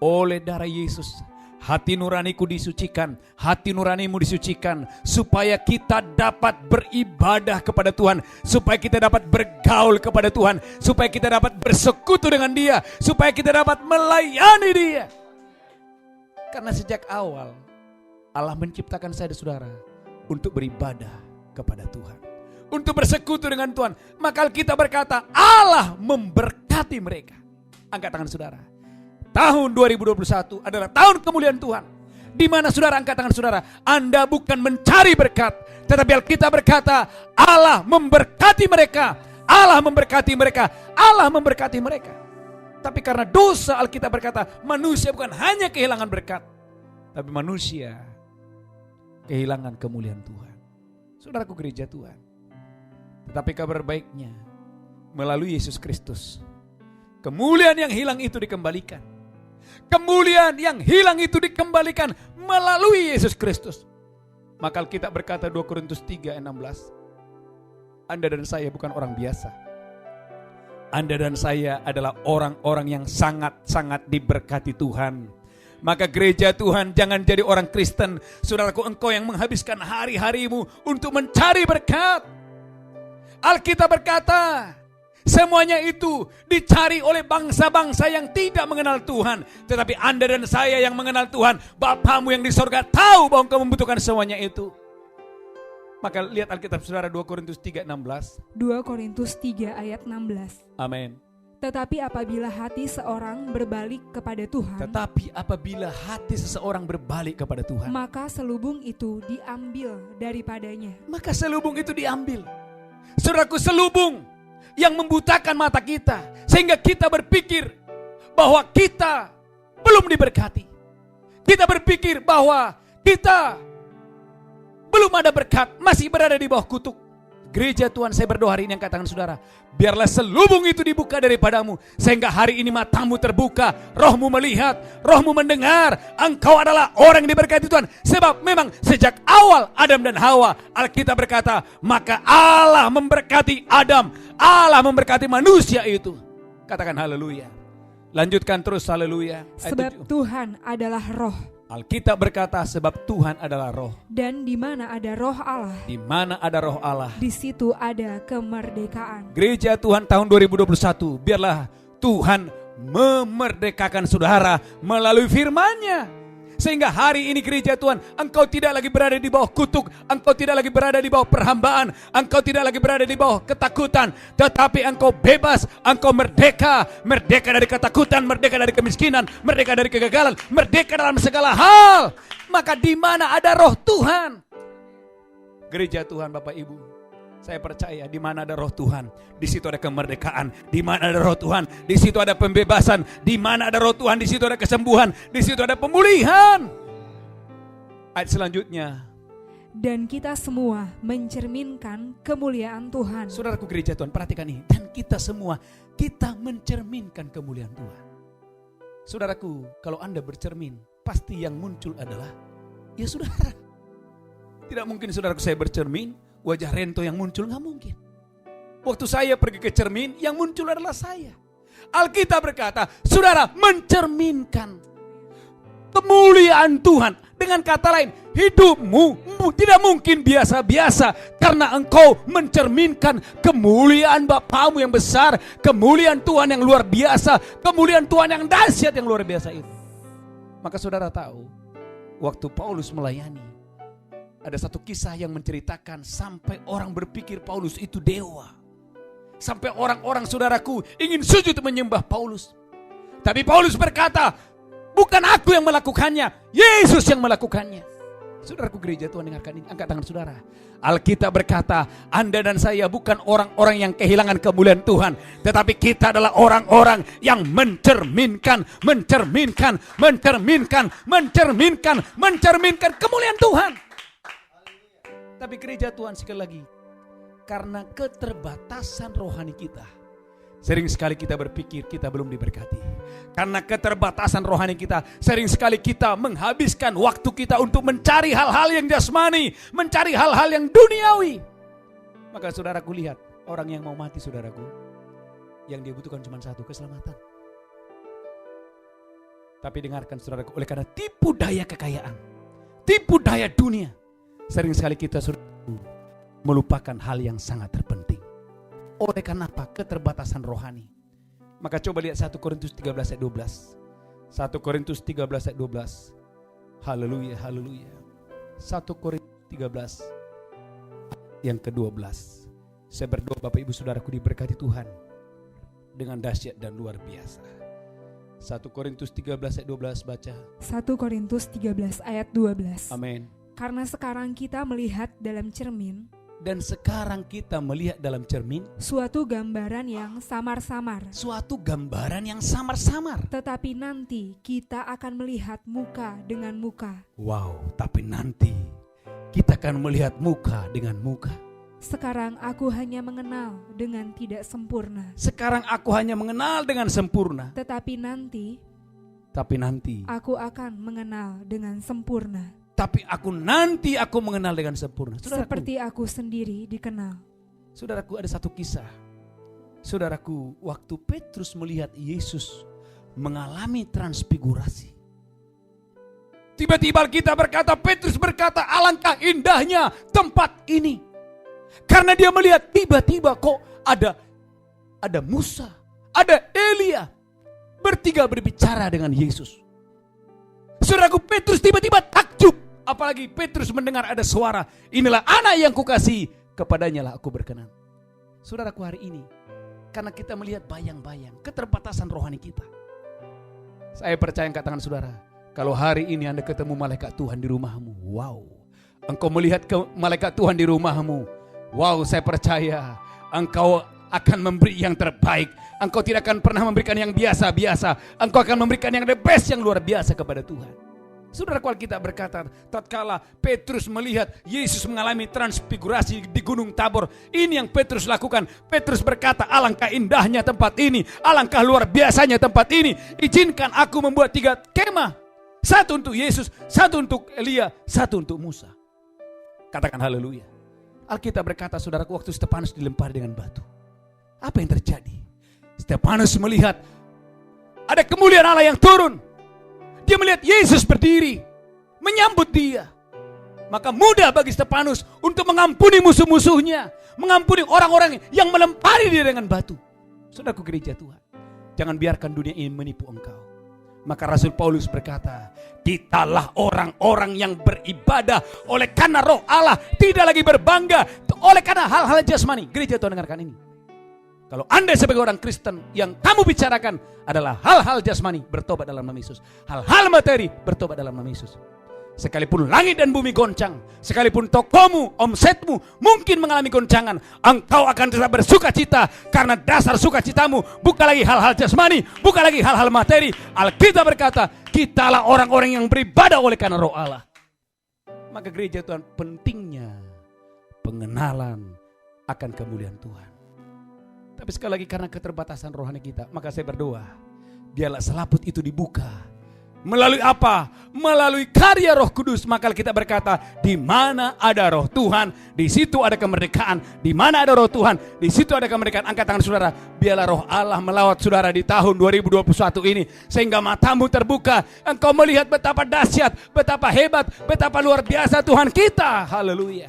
Speaker 3: oleh darah Yesus hati nuraniku disucikan, hati nuranimu disucikan, supaya kita dapat beribadah kepada Tuhan, supaya kita dapat bergaul kepada Tuhan, supaya kita dapat bersekutu dengan Dia, supaya kita dapat melayani Dia. Karena sejak awal Allah menciptakan saya dan saudara untuk beribadah kepada Tuhan, untuk bersekutu dengan Tuhan. Maka kita berkata Allah memberkati mereka. Angkat tangan saudara. Tahun 2021 adalah tahun kemuliaan Tuhan. Di mana saudara angkat tangan saudara, Anda bukan mencari berkat, tetapi Alkitab berkata Allah memberkati mereka. Allah memberkati mereka. Allah memberkati mereka. Tapi karena dosa, Alkitab berkata manusia bukan hanya kehilangan berkat, tapi manusia kehilangan kemuliaan Tuhan. Saudaraku gereja Tuhan, tetapi kabar baiknya melalui Yesus Kristus, kemuliaan yang hilang itu dikembalikan. Kemuliaan yang hilang itu dikembalikan melalui Yesus Kristus. Maka Alkitab berkata 2 Korintus 3:16, Anda dan saya bukan orang biasa. Anda dan saya adalah orang-orang yang sangat-sangat diberkati Tuhan. Maka gereja Tuhan, jangan jadi orang Kristen, saudaraku, engkau yang menghabiskan hari-harimu untuk mencari berkat. Alkitab berkata semuanya itu dicari oleh bangsa-bangsa yang tidak mengenal Tuhan. Tetapi Anda dan saya yang mengenal Tuhan, Bapamu yang di sorga tahu bahwa engkau membutuhkan semuanya itu. Maka lihat Alkitab saudara 2 Korintus 3:16.
Speaker 4: 2 Korintus 3 ayat 16.
Speaker 3: Amin.
Speaker 4: Tetapi apabila hati seorang berbalik kepada Tuhan,
Speaker 3: Tetapi apabila hati seseorang berbalik kepada Tuhan,
Speaker 4: maka selubung itu diambil daripadanya.
Speaker 3: maka selubung itu diambil. Saudaraku, selubung yang membutakan mata kita, sehingga kita berpikir bahwa kita belum diberkati. Kita berpikir bahwa kita belum ada berkat, masih berada di bawah kutuk. Gereja Tuhan, saya berdoa hari ini angkat tangan saudara, biarlah selubung itu dibuka daripadamu, sehingga hari ini matamu terbuka, rohmu melihat, rohmu mendengar, engkau adalah orang yang diberkati Tuhan. Sebab memang sejak awal Adam dan Hawa, Alkitab berkata, maka Allah memberkati Adam, Allah memberkati manusia itu. Katakan haleluya. Lanjutkan terus haleluya.
Speaker 4: Sebab Tuhan adalah roh.
Speaker 3: Alkitab berkata sebab Tuhan adalah roh.
Speaker 4: Dan di mana ada roh Allah,
Speaker 3: Di mana ada roh Allah,
Speaker 4: di situ ada kemerdekaan.
Speaker 3: Gereja Tuhan tahun 2021, biarlah Tuhan memerdekakan saudara melalui firman-Nya. Sehingga hari ini gereja Tuhan, engkau tidak lagi berada di bawah kutuk, engkau tidak lagi berada di bawah perhambaan, engkau tidak lagi berada di bawah ketakutan, tetapi engkau bebas, engkau merdeka, merdeka dari ketakutan, merdeka dari kemiskinan, merdeka dari kegagalan, merdeka dalam segala hal. Maka di mana ada roh Tuhan, gereja Tuhan, Bapak Ibu, saya percaya di mana ada roh Tuhan, di situ ada kemerdekaan. Di mana ada roh Tuhan, di situ ada pembebasan. Di mana ada roh Tuhan, di situ ada kesembuhan. Di situ ada pemulihan. Ayat selanjutnya.
Speaker 4: Dan kita semua mencerminkan kemuliaan Tuhan.
Speaker 3: Saudaraku gereja Tuhan, perhatikan ini. Dan kita semua, kita mencerminkan kemuliaan Tuhan. Saudaraku, kalau Anda bercermin, pasti yang muncul adalah ya saudara. Tidak mungkin saudaraku saya bercermin, wajah Rento yang muncul, gak mungkin. Waktu saya pergi ke cermin, yang muncul adalah saya. Alkitab berkata, saudara mencerminkan kemuliaan Tuhan. Dengan kata lain, hidupmu tidak mungkin biasa-biasa, karena engkau mencerminkan kemuliaan Bapamu yang besar, kemuliaan Tuhan yang luar biasa, kemuliaan Tuhan yang dahsyat yang luar biasa itu. Maka saudara tahu, waktu Paulus melayani, ada satu kisah yang menceritakan sampai orang berpikir Paulus itu dewa. Sampai orang-orang saudaraku ingin sujud menyembah Paulus. Tapi Paulus berkata, bukan aku yang melakukannya, Yesus yang melakukannya. Saudaraku gereja Tuhan, dengarkan ini, angkat tangan saudara. Alkitab berkata, Anda dan saya bukan orang-orang yang kehilangan kemuliaan Tuhan, tetapi kita adalah orang-orang yang mencerminkan kemuliaan Tuhan. Tapi gereja Tuhan, sekali lagi, karena keterbatasan rohani kita, sering sekali kita berpikir kita belum diberkati. Karena keterbatasan rohani kita, sering sekali kita menghabiskan waktu kita untuk mencari hal-hal yang jasmani, mencari hal-hal yang duniawi. Maka saudaraku lihat, orang yang mau mati saudaraku, yang dia butuhkan cuma satu, keselamatan. Tapi dengarkan saudaraku, oleh karena tipu daya kekayaan, tipu daya dunia, sering sekali kita saudaraku melupakan hal yang sangat terpenting. Oleh karena apa? Keterbatasan rohani. Maka coba lihat 1 Korintus 13 ayat 12. 1 Korintus 13 ayat 12. Haleluya, haleluya. 1 Korintus 13 yang ke-12. Saya berdoa Bapak Ibu Saudaraku diberkati Tuhan dengan dahsyat dan luar biasa. 1 Korintus 13 ayat 12 baca.
Speaker 4: 1 Korintus 13 ayat 12.
Speaker 3: Amin.
Speaker 4: Karena sekarang kita melihat dalam cermin,
Speaker 3: dan sekarang kita melihat dalam cermin
Speaker 4: suatu gambaran yang samar-samar.
Speaker 3: Suatu gambaran yang samar-samar.
Speaker 4: Tetapi nanti kita akan melihat muka dengan muka.
Speaker 3: Wow, tapi nanti kita akan melihat muka dengan muka.
Speaker 4: Sekarang aku hanya mengenal dengan tidak sempurna.
Speaker 3: Sekarang aku hanya mengenal dengan sempurna.
Speaker 4: Tetapi nanti
Speaker 3: aku
Speaker 4: akan mengenal dengan sempurna.
Speaker 3: nanti aku mengenal dengan sempurna. Saudaraku,
Speaker 4: seperti aku sendiri dikenal.
Speaker 3: Saudaraku, ada satu kisah. Saudaraku, waktu Petrus melihat Yesus mengalami transfigurasi, tiba-tiba kita berkata, Petrus berkata, alangkah indahnya tempat ini. Karena dia melihat tiba-tiba kok ada Musa, ada Elia, bertiga berbicara dengan Yesus. Saudaraku, Petrus tiba-tiba takjub. Apalagi Petrus mendengar ada suara, inilah anak yang kukasihi, kepadanya lah aku berkenan. Saudaraku, hari ini karena kita melihat bayang-bayang keterbatasan rohani kita, saya percaya angkat tangan saudara, kalau hari ini Anda ketemu malaikat Tuhan di rumahmu, wow, engkau melihat malaikat Tuhan di rumahmu, wow, saya percaya engkau akan memberi yang terbaik. Engkau tidak akan pernah memberikan yang biasa-biasa, engkau akan memberikan yang the best, yang luar biasa kepada Tuhan. Saudara, Alkitab berkata, tatkala Petrus melihat Yesus mengalami transfigurasi di Gunung Tabor, ini yang Petrus lakukan. Petrus berkata, alangkah indahnya tempat ini, alangkah luar biasanya tempat ini. Izinkan aku membuat 3 kemah, satu untuk Yesus, satu untuk Elia, satu untuk Musa. Katakan haleluya. Alkitab berkata, saudaraku, waktu Stefanus dilempari dengan batu, apa yang terjadi? Stefanus melihat ada kemuliaan Allah yang turun. Dia melihat Yesus berdiri menyambut dia. Maka mudah bagi Stefanus untuk mengampuni musuh-musuhnya, mengampuni orang-orang yang melempari dia dengan batu. Saudaraku gereja Tuhan, jangan biarkan dunia ini menipu engkau. Maka Rasul Paulus berkata, kitalah orang-orang yang beribadah oleh karena roh Allah, tidak lagi berbangga oleh karena hal-hal jasmani. Gereja Tuhan, dengarkan ini. Kalau Anda sebagai orang Kristen, yang kamu bicarakan adalah hal-hal jasmani, bertobat dalam nama Yesus. Hal-hal materi, bertobat dalam nama Yesus. Sekalipun langit dan bumi goncang, sekalipun tokomu, omsetmu mungkin mengalami goncangan, engkau akan tetap bersuka cita, karena dasar sukacitamu bukan lagi hal-hal jasmani, bukan lagi hal-hal materi. Alkitab berkata, kitalah orang-orang yang beribadah oleh karena roh Allah. Maka gereja Tuhan, pentingnya pengenalan akan kemuliaan Tuhan. Tapi sekali lagi, karena keterbatasan rohani kita, maka saya berdoa, biarlah selaput itu dibuka. Melalui apa? Melalui karya Roh Kudus. Maka kita berkata, di mana ada Roh Tuhan, di situ ada kemerdekaan. Di mana ada Roh Tuhan, di situ ada kemerdekaan. Angkat tangan saudara, biarlah Roh Allah melawat saudara di tahun 2021 ini, sehingga matamu terbuka, engkau melihat betapa dahsyat, betapa hebat, betapa luar biasa Tuhan kita. Haleluya.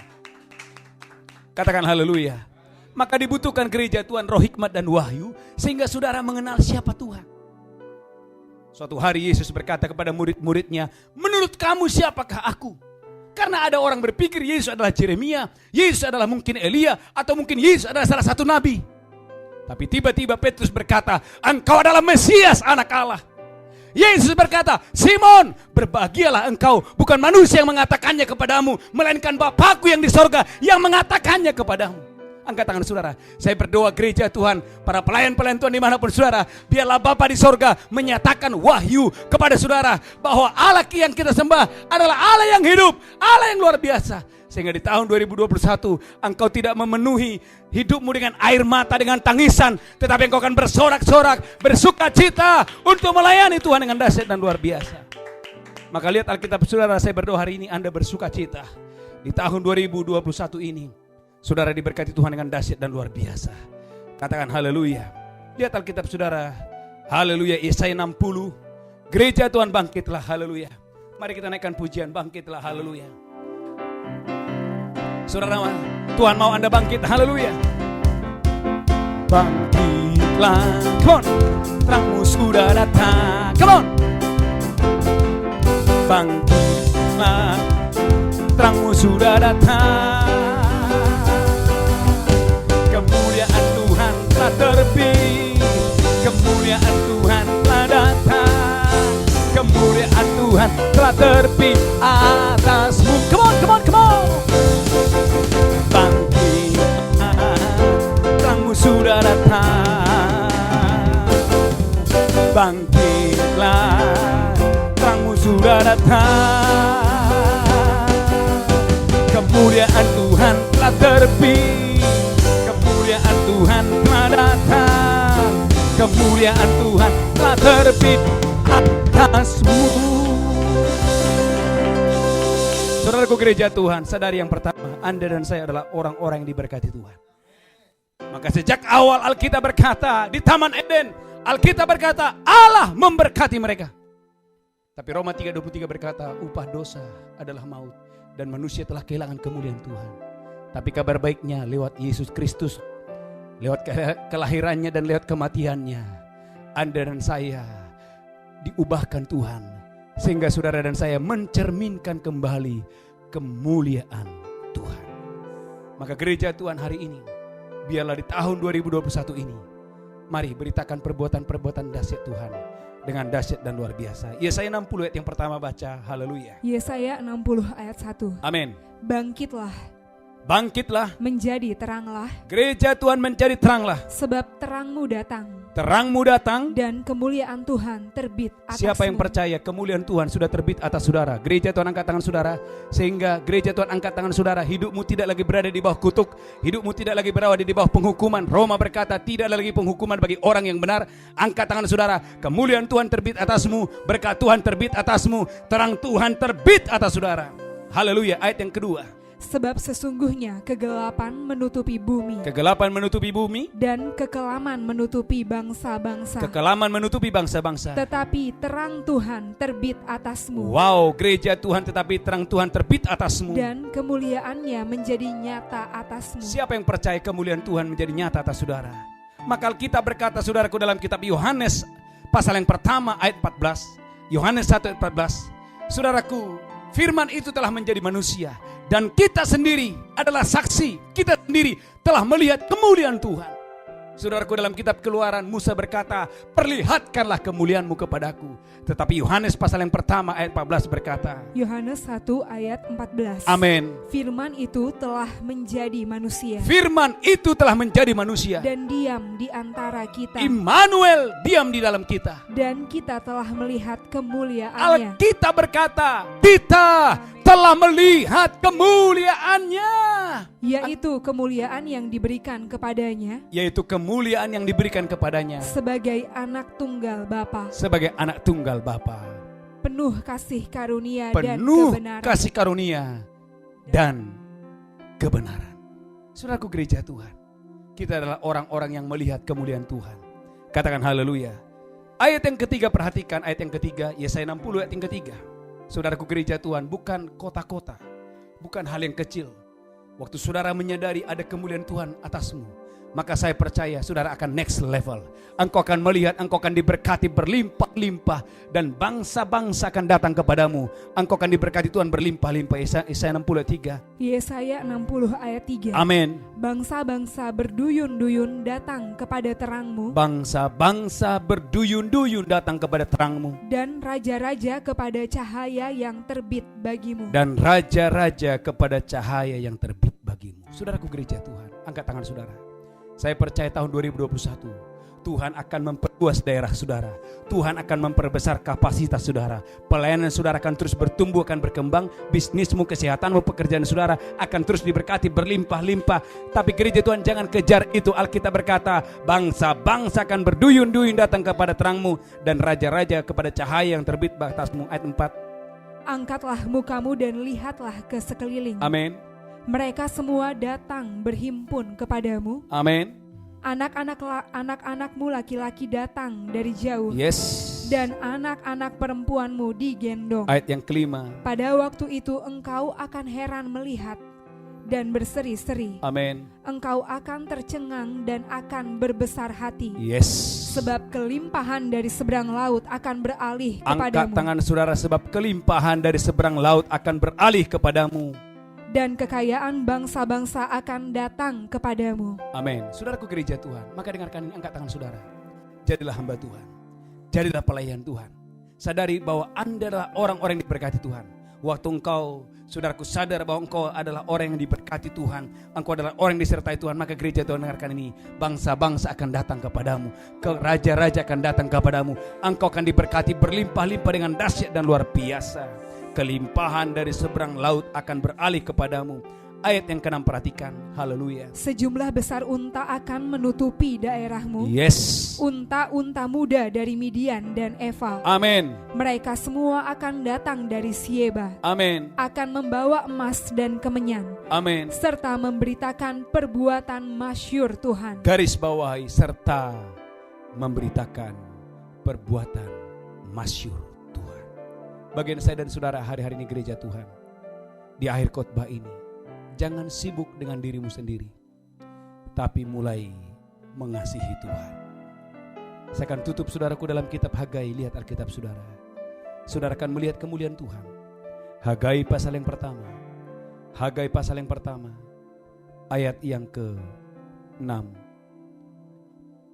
Speaker 3: Katakan haleluya. Maka dibutuhkan gereja Tuhan roh hikmat dan wahyu, sehingga saudara mengenal siapa Tuhan. Suatu hari Yesus berkata kepada murid-muridnya, menurut kamu siapakah aku? Karena ada orang berpikir Yesus adalah Yeremia, Yesus adalah mungkin Elia, atau mungkin Yesus adalah salah satu nabi. Tapi tiba-tiba Petrus berkata, engkau adalah Mesias, anak Allah. Yesus berkata, Simon, berbahagialah engkau, bukan manusia yang mengatakannya kepadamu, melainkan Bapakku yang di sorga yang mengatakannya kepadamu. Angkat tangan saudara. Saya berdoa gereja Tuhan, para pelayan-pelayan Tuhan dimanapun saudara, biarlah Bapa di sorga menyatakan wahyu kepada saudara bahwa Allah yang kita sembah adalah Allah yang hidup, Allah yang luar biasa. Sehingga di tahun 2021 engkau tidak memenuhi hidupmu dengan air mata, dengan tangisan, tetapi engkau akan bersorak-sorak, bersuka cita untuk melayani Tuhan dengan dahsyat dan luar biasa. Maka lihat Alkitab saudara, saya berdoa hari ini Anda bersuka cita. Di tahun 2021 ini saudara diberkati Tuhan dengan dahsyat dan luar biasa. Katakan haleluya. Lihat Alkitab saudara. Haleluya. Yesaya 60. Gereja Tuhan bangkitlah. Haleluya. Mari kita naikkan pujian, bangkitlah. Haleluya. Saudara, Tuhan mau Anda bangkit. Haleluya. Bangkitlah. Come on. Terangmu sudah datang. Come on. Bangkitlah. Terangmu sudah datang. Kemuliaan Tuhan telah terbit, kemuliaan Tuhan telah datang, kemuliaan Tuhan telah terbit atasmu. Come on, come on, come on. Bangkitlah, terangmu sudah datang. Bangkitlah, terangmu sudah datang. Kemuliaan Tuhan telah terbit, kemuliaan Tuhan telah datang, kemuliaan Tuhan telah terbit atasmu. Saudaraku gereja Tuhan, sadari yang pertama, Anda dan saya adalah orang-orang yang diberkati Tuhan. Maka sejak awal Alkitab berkata, di Taman Eden, Alkitab berkata, Allah memberkati mereka. Tapi Roma 3:23 berkata, upah dosa adalah maut, dan manusia telah kehilangan kemuliaan Tuhan. Tapi kabar baiknya lewat Yesus Kristus, lewat kelahirannya dan lewat kematiannya, Anda dan saya diubahkan Tuhan. Sehingga saudara dan saya mencerminkan kembali kemuliaan Tuhan. Maka gereja Tuhan hari ini, biarlah di tahun 2021 ini, mari beritakan perbuatan-perbuatan dahsyat Tuhan dengan dahsyat dan luar biasa. Yesaya 60 ayat yang pertama baca, haleluya.
Speaker 4: Yesaya 60 ayat 1.
Speaker 3: Amin.
Speaker 4: Bangkitlah,
Speaker 3: Bangkitlah,
Speaker 4: menjadi teranglah,
Speaker 3: gereja Tuhan menjadi teranglah.
Speaker 4: sebab terangmu datang,
Speaker 3: Terangmu datang.
Speaker 4: dan kemuliaan Tuhan terbit atasmu.
Speaker 3: Siapa yang percaya kemuliaan Tuhan sudah terbit atas saudara? Gereja Tuhan angkat tangan saudara. Sehingga gereja Tuhan angkat tangan saudara. Hidupmu tidak lagi berada di bawah kutuk. Hidupmu tidak lagi berada di bawah penghukuman. Roma berkata tidak lagi penghukuman bagi orang yang benar. Angkat tangan saudara. Kemuliaan Tuhan terbit atasmu. Berkat Tuhan terbit atasmu. Terang Tuhan terbit atas saudara. Haleluya. Ayat yang kedua.
Speaker 4: Sebab sesungguhnya kegelapan menutupi bumi,
Speaker 3: Kegelapan menutupi bumi.
Speaker 4: dan kekelaman menutupi bangsa-bangsa.
Speaker 3: Kekelaman menutupi bangsa-bangsa.
Speaker 4: Tetapi terang Tuhan terbit atasmu,
Speaker 3: Wow, gereja Tuhan tetapi terang Tuhan terbit atasmu.
Speaker 4: dan kemuliaannya menjadi nyata atasmu.
Speaker 3: Siapa yang percaya kemuliaan Tuhan menjadi nyata atas saudara? Maka Alkitab berkata saudaraku dalam kitab Yohanes pasal yang pertama ayat 14. Yohanes 1 ayat 14. Saudaraku, firman itu telah menjadi manusia. Dan kita sendiri adalah saksi. Kita sendiri telah melihat kemuliaan Tuhan. Saudaraku, dalam kitab Keluaran Musa berkata, perlihatkanlah kemuliaanmu kepadaku. Tetapi Yohanes pasal yang pertama ayat 14 berkata,
Speaker 4: Yohanes 1 ayat 14.
Speaker 3: Amin.
Speaker 4: Firman itu telah menjadi manusia,
Speaker 3: Firman itu telah menjadi manusia.
Speaker 4: dan diam di antara kita,
Speaker 3: Immanuel diam di dalam kita.
Speaker 4: dan kita telah melihat kemuliaannya,
Speaker 3: Alkitab berkata, kita telah melihat kemuliaannya.
Speaker 4: yaitu kemuliaan yang diberikan kepadanya
Speaker 3: Yaitu kemuliaan yang diberikan kepadanya
Speaker 4: sebagai anak tunggal Bapa,
Speaker 3: sebagai anak tunggal Bapa.
Speaker 4: penuh kasih karunia dan
Speaker 3: Penuh
Speaker 4: kebenaran.
Speaker 3: kasih karunia dan kebenaran. Saudaraku gereja Tuhan, kita adalah orang-orang yang melihat kemuliaan Tuhan. Katakan haleluya. Ayat yang ketiga, perhatikan ayat yang ketiga, Yesaya 60 ayat yang ketiga. Saudaraku gereja Tuhan, bukan kota-kota, bukan hal yang kecil. Waktu saudara menyadari ada kemuliaan Tuhan atasmu, maka saya percaya saudara akan next level. Engkau akan melihat, engkau akan diberkati berlimpah-limpah, dan bangsa-bangsa akan datang kepadamu. Engkau akan diberkati Tuhan berlimpah-limpah. Yesaya 60 ayat 3.
Speaker 4: Yesaya 60 ayat 3.
Speaker 3: Amin.
Speaker 4: Bangsa-bangsa berduyun-duyun datang kepada terangmu,
Speaker 3: Bangsa-bangsa berduyun-duyun datang kepada terangmu,
Speaker 4: dan raja-raja kepada cahaya yang terbit bagimu.
Speaker 3: dan raja-raja kepada cahaya yang terbit bagimu. Saudaraku gereja Tuhan, angkat tangan saudara. Saya percaya tahun 2021 Tuhan akan memperluas daerah saudara. Tuhan akan memperbesar kapasitas saudara. Pelayanan saudara akan terus bertumbuh, akan berkembang. Bisnismu, kesehatanmu, pekerjaan saudara akan terus diberkati berlimpah-limpah. Tapi gereja Tuhan jangan kejar itu. Alkitab berkata, bangsa-bangsa akan berduyun-duyun datang kepada terangmu, dan raja-raja kepada cahaya yang terbit batasmu. Ayat 4.
Speaker 4: Angkatlah mukamu dan lihatlah ke sekeliling.
Speaker 3: Amin.
Speaker 4: Mereka semua datang berhimpun kepadamu.
Speaker 3: Amin.
Speaker 4: Anak-anakmu laki-laki datang dari jauh,
Speaker 3: Yes.
Speaker 4: dan anak-anak perempuanmu digendong.
Speaker 3: Ayat yang kelima.
Speaker 4: Pada waktu itu engkau akan heran melihat dan berseri-seri.
Speaker 3: Amin.
Speaker 4: Engkau akan tercengang dan akan berbesar hati.
Speaker 3: Yes.
Speaker 4: Sebab kelimpahan dari seberang laut akan beralih
Speaker 3: Angkat
Speaker 4: kepadamu,
Speaker 3: tangan saudara, sebab kelimpahan dari seberang laut akan beralih kepadamu.
Speaker 4: dan kekayaan bangsa-bangsa akan datang kepadamu.
Speaker 3: Amin. Saudaraku gereja Tuhan, maka dengarkan ini, angkat tangan saudara. Jadilah hamba Tuhan. Jadilah pelayan Tuhan. Sadari bahwa Anda adalah orang-orang yang diberkati Tuhan. Waktu engkau, saudaraku, sadar bahwa engkau adalah orang yang diberkati Tuhan, engkau adalah orang yang disertai Tuhan, maka gereja Tuhan dengarkan ini. Bangsa-bangsa akan datang kepadamu. Raja-raja akan datang kepadamu. Engkau akan diberkati berlimpah-limpah dengan dahsyat dan luar biasa. Kelimpahan dari seberang laut akan beralih kepadamu. Ayat yang ke-6, perhatikan. Haleluya.
Speaker 4: Sejumlah besar unta akan menutupi daerahmu.
Speaker 3: Yes.
Speaker 4: Unta-unta muda dari Midian dan Eva.
Speaker 3: Amin.
Speaker 4: Mereka semua akan datang dari Sieba.
Speaker 3: Amin.
Speaker 4: Akan membawa emas dan kemenyan,
Speaker 3: Amin.
Speaker 4: serta memberitakan perbuatan masyhur Tuhan.
Speaker 3: Garis bawahi, serta memberitakan perbuatan masyhur Tuhan. Bagian saya dan saudara hari-hari ini gereja Tuhan, di akhir khotbah ini, jangan sibuk dengan dirimu sendiri, tapi mulai mengasihi Tuhan. Saya akan tutup saudaraku dalam kitab Hagai. Lihat Alkitab saudara. Saudara akan melihat kemuliaan Tuhan. Hagai pasal yang pertama. Hagai pasal yang pertama, ayat yang ke-6.